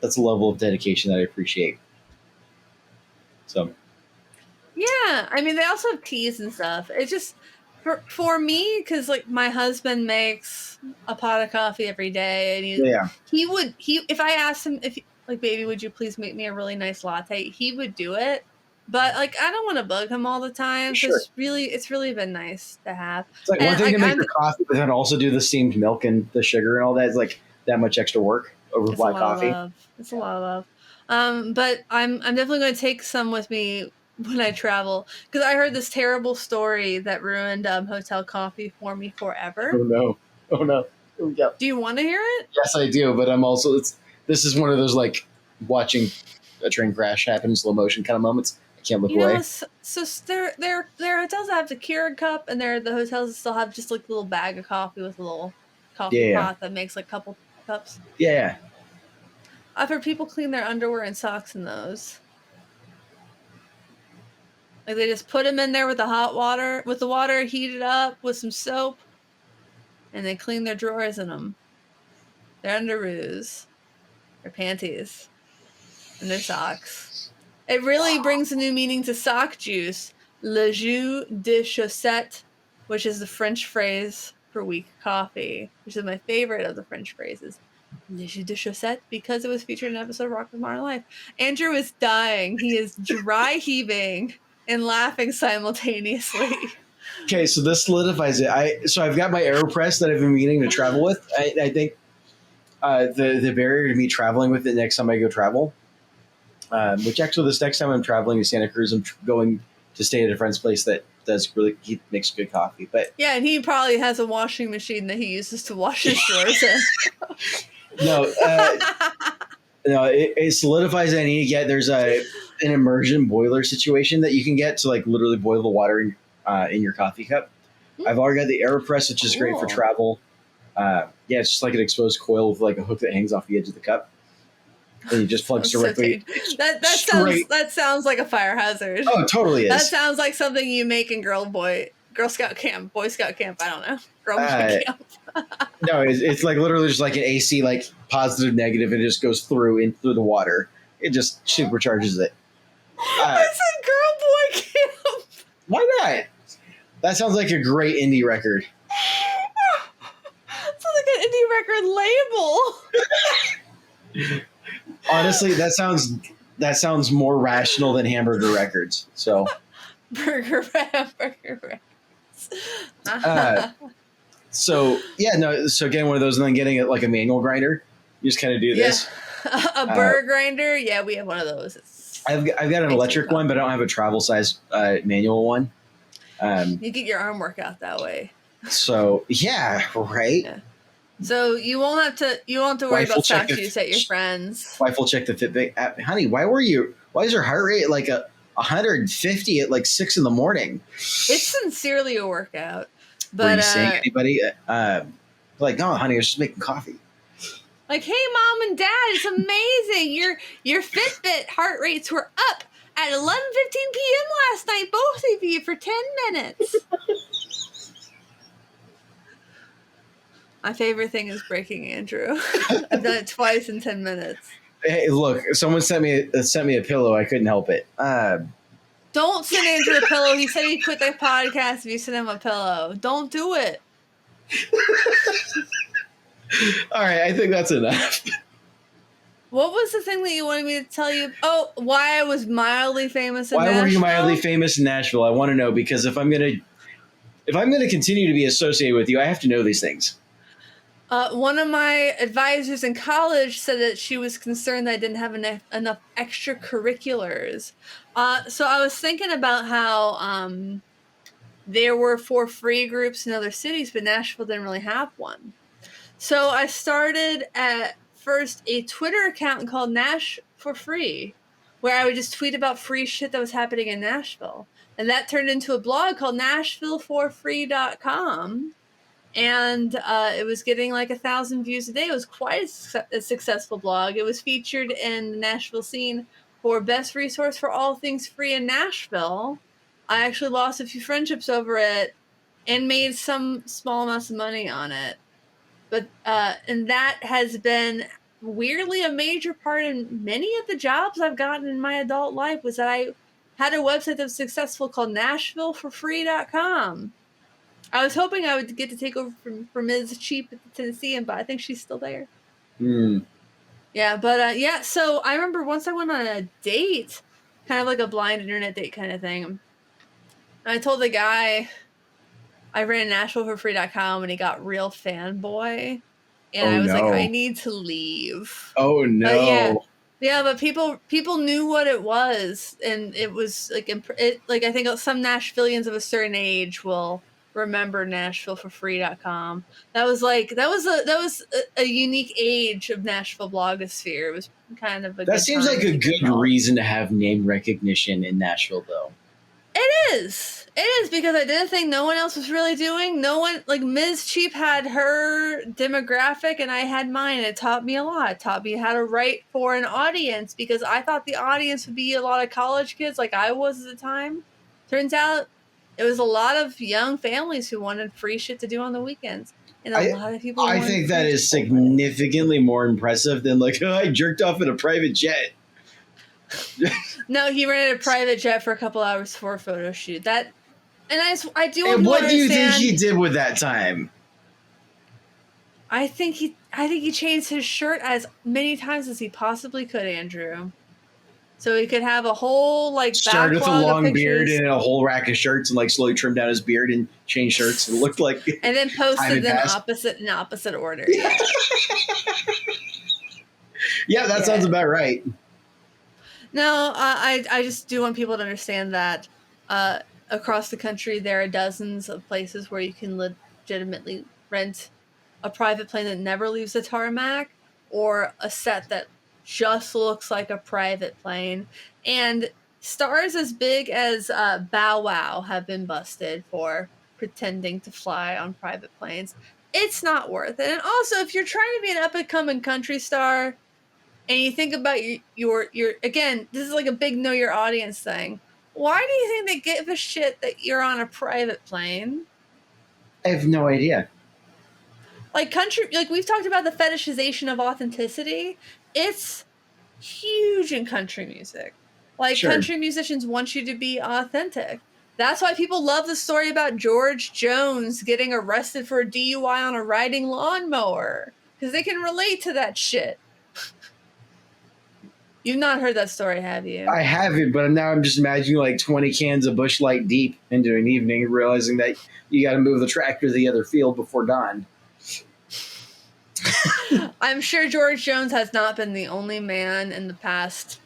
that's a level of dedication that I appreciate. So, yeah, I mean, they also have teas and stuff. It's just for me, because like my husband makes a pot of coffee every day, and he if I asked him if like, baby, would you please make me a really nice latte, he would do it. But like, I don't want to bug him all the time. So sure. it's really been nice to have. It's like one thing to make the coffee, but then also do the steamed milk and the sugar and all that. Is like that much extra work over black coffee. It's a lot of love. But I'm definitely going to take some with me when I travel, because I heard this terrible story that ruined hotel coffee for me forever. Oh no. Yeah. Do you want to hear it? Yes, I do. But I'm also this is one of those like watching a train crash happen in slow motion kind of moments. I can't look away. So there are hotels that have the Keurig cup, and there are the hotels that still have just like a little bag of coffee with a little coffee pot that makes like a couple cups. Yeah. I've heard people clean their underwear and socks in those. Like they just put them in there with the water heated up with some soap, and they clean their drawers in them, their underoos, their panties, and their socks. It really brings a new meaning to sock juice. Le jus de chaussette, which is the French phrase for weak coffee, which is my favorite of the French phrases. Le jus de chaussette, because it was featured in an episode of Rock of Modern Life. Andrew is dying. He is dry heaving and laughing simultaneously. Okay, so this solidifies it. So I've got my AeroPress that I've been meaning to travel with. I think the barrier to me traveling with it next time I go travel, which actually this next time I'm traveling to Santa Cruz, I'm going to stay at a friend's place that he makes good coffee. But yeah, and he probably has a washing machine that he uses to wash his drawers in. No, it solidifies that I need to get. There's an immersion boiler situation that you can get to like literally boil the water in your coffee cup. I've already got the AeroPress, which is great for travel. It's just like an exposed coil with like a hook that hangs off the edge of the cup, and you just plug directly. That sounds like a fire hazard. Oh, it totally is. That sounds like something you make in Girl Scout camp, Boy Scout camp. I don't know. Girl camp. No, it's like literally just like an AC, like positive, negative, and it just goes through the water. It just supercharges it. I said Girl Boy camp. Why not? That sounds like a great indie record. Sounds like an indie record label. Honestly, that sounds more rational than Hamburger Records. So, Burger Records. So getting one of those and then getting it like a manual grinder. You just kind of do this. A burr grinder. Yeah, we have one of those. I've got an electric one, but I don't have a travel size manual one. You get your arm workout that way. So yeah, right. Yeah. So you won't have to worry about sock juice at your friends. Wife will check the Fitbit app. Honey, why is your heart rate like 150 at like 6 a.m? It's sincerely a workout. But were you seeing anybody? Like, no, honey, I was just making coffee. Like, hey, mom and dad, it's amazing. Your Fitbit heart rates were up at 11:15 p.m. last night, both of you, for 10 minutes. My favorite thing is breaking Andrew. I've done it twice in 10 minutes. Hey, look, someone sent me a pillow. I couldn't help it. Don't send Andrew a pillow. He said he'd quit the podcast if you send him a pillow. Don't do it. All right, I think that's enough. What was the thing that you wanted me to tell you? Oh, why I was mildly famous in Why Nashville? were you mildly famous in Nashville? I want to know, because if I'm gonna continue to be associated with you, I have to know these things. One of my advisors in college said that she was concerned that I didn't have enough extracurriculars. So I was thinking about how there were 4 free groups in other cities, but Nashville didn't really have one. So I started at first a Twitter account called Nash for Free, where I would just tweet about free shit that was happening in Nashville. And that turned into a blog called NashvilleForFree.com. And it was getting like 1,000 views a day. It was quite a successful blog. It was featured in the Nashville scene for best resource for all things free in Nashville. I actually lost a few friendships over it and made some small amounts of money on it. But and that has been weirdly a major part in many of the jobs I've gotten in my adult life, was that I had a website that was successful called NashvilleForFree.com. I was hoping I would get to take over from Ms. Cheap at the Tennessean, but I think she's still there. Yeah, but yeah, so I remember once I went on a date, kind of like a blind internet date kind of thing. And I told the guy I ran NashvilleForFree.com, and he got real fanboy. And I was like, I need to leave. Oh no. Yeah, but people knew what it was, and it was like I think some Nashvillians of a certain age will remember NashvilleForFree.com. That was a unique age of Nashville blogosphere. It was kind of that seems like a good reason to have name recognition in Nashville, though. It is because I did a thing no one else was really doing. No one, like Ms. Cheap had her demographic and I had mine. And it taught me a lot. It taught me how to write for an audience, because I thought the audience would be a lot of college kids like I was at the time. Turns out it was a lot of young families who wanted free shit to do on the weekends. And a lot of people. I think that is significantly more impressive than like, oh, I jerked off in a private jet. No, he rented a private jet for a couple hours for a photo shoot. That, and I do. And what do you think he did with that time? I think he changed his shirt as many times as he possibly could, Andrew. So he could have a whole like started with a long beard and a whole rack of shirts, and like slowly trimmed down his beard and changed shirts. It looked like, and then posted them in opposite order. Yeah, yeah, that sounds about right. No, I just do want people to understand that across the country there are dozens of places where you can legitimately rent a private plane that never leaves the tarmac, or a set that just looks like a private plane. And stars as big as Bow Wow have been busted for pretending to fly on private planes. It's not worth it. And also, if you're trying to be an up-and-coming country star, and you think about your again, this is like a big know your audience thing. Why do you think they give a shit that you're on a private plane? I have no idea. Like we've talked about the fetishization of authenticity. It's huge in country music. Like, sure. Country musicians want you to be authentic. That's why people love the story about George Jones getting arrested for a DUI on a riding lawnmower, because they can relate to that shit. You've not heard that story, have you? I haven't, but now I'm just imagining like 20 cans of Busch Light deep into an evening and realizing that you got to move the tractor to the other field before dawn. I'm sure George Jones has not been the only man in the past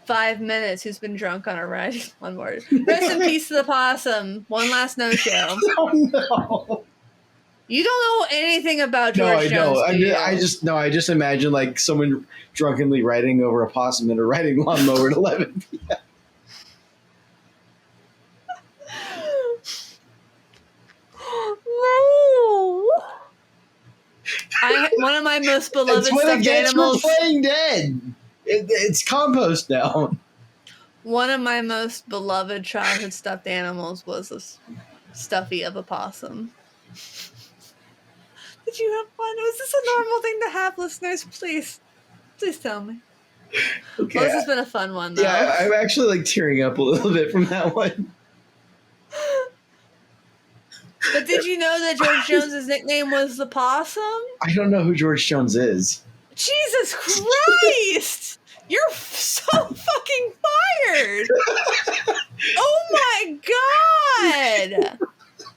5 minutes who's been drunk on a riding lawnmower. Rest in peace to the possum. One last no-show. Oh, no. You don't know anything about George Jones. I just imagine like someone drunkenly riding over a possum in a riding lawnmower at 11 p.m. No. One of my most beloved stuffed animals. For playing dead. It's compost now. One of my most beloved childhood stuffed animals was a stuffy of a possum. Did you have fun? Was this a normal thing to have, listeners? Please Please tell me. Okay. Well, this has been a fun one, though. Yeah, I'm actually like tearing up a little bit from that one. But did you know that George Jones's nickname was the Possum? I don't know who George Jones is. Jesus Christ! You're so fucking fired! Oh my god!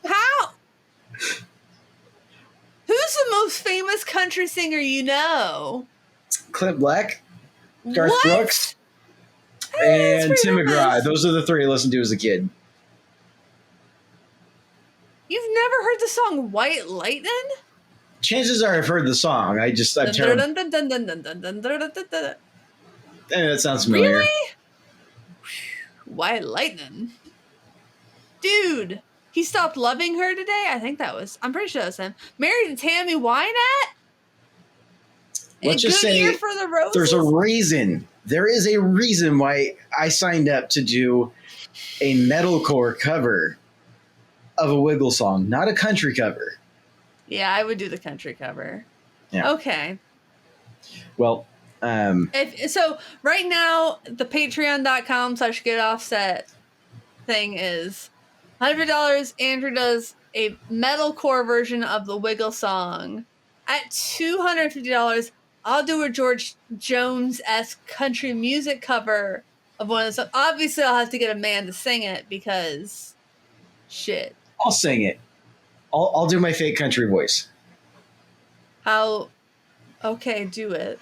How? Who's the most famous country singer you know? Clint Black, Garth What? Brooks, Hey, and that's Tim pretty McGraw. famous. Those are the three I listened to as a kid. You've never heard the song White Lightning? Chances are I've heard the song. I'm terrible. And that sounds familiar. Really? White Lightning? Dude, he stopped loving her today? I'm pretty sure that was him. Married to Tammy Wynette? Let's just say Year for the Roses? there's a reason. There is a reason why I signed up to do a metalcore cover of a Wiggle song, not a country cover. Yeah, I would do the country cover. Yeah. Okay. Well, so right now, the patreon.com/getoffset thing is $100. Andrew does a metalcore version of the Wiggle song. At $250, I'll do a George Jones-esque country music cover of one of the songs. Obviously, I'll have to get a man to sing it because shit. I'll sing it. I'll do my fake country voice. How? Okay, do it.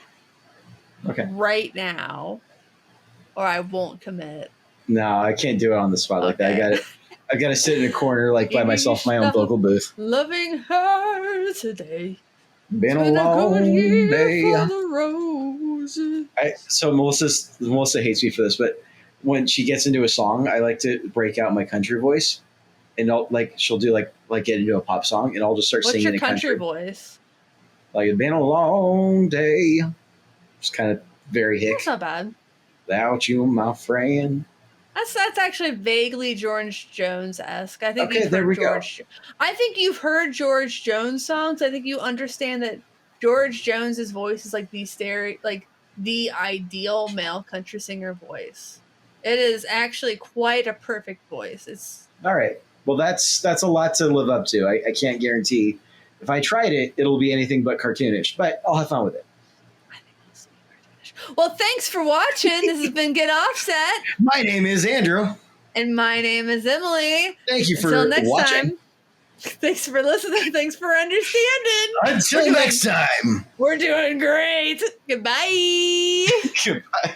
Okay. Right now, or I won't commit. No, I can't do it on the spot like that. I got to sit in a corner like by myself, my own vocal booth. Loving her today. Been a long day. For the roses. So Melissa hates me for this, but when she gets into a song, I like to break out my country voice, and she'll do like get into a pop song, and I'll just start singing your in country voice? Like, it's been a long day. Just kind of very hick. That's not bad. Without you, my friend. That's actually vaguely George Jones-esque. I think Okay, there we go. I think you've heard George Jones songs. I think you understand that George Jones's voice is like the ideal male country singer voice. It is actually quite a perfect voice. It's all right. Well, that's a lot to live up to. I can't guarantee. If I tried it, it'll be anything but cartoonish, but I'll have fun with it. Well, thanks for watching. This has been Get Offset. My name is Andrew. And my name is Emily. Thank you for Until next watching. time. Thanks for listening. Thanks for understanding. Until next time. We're doing great. Goodbye. Goodbye.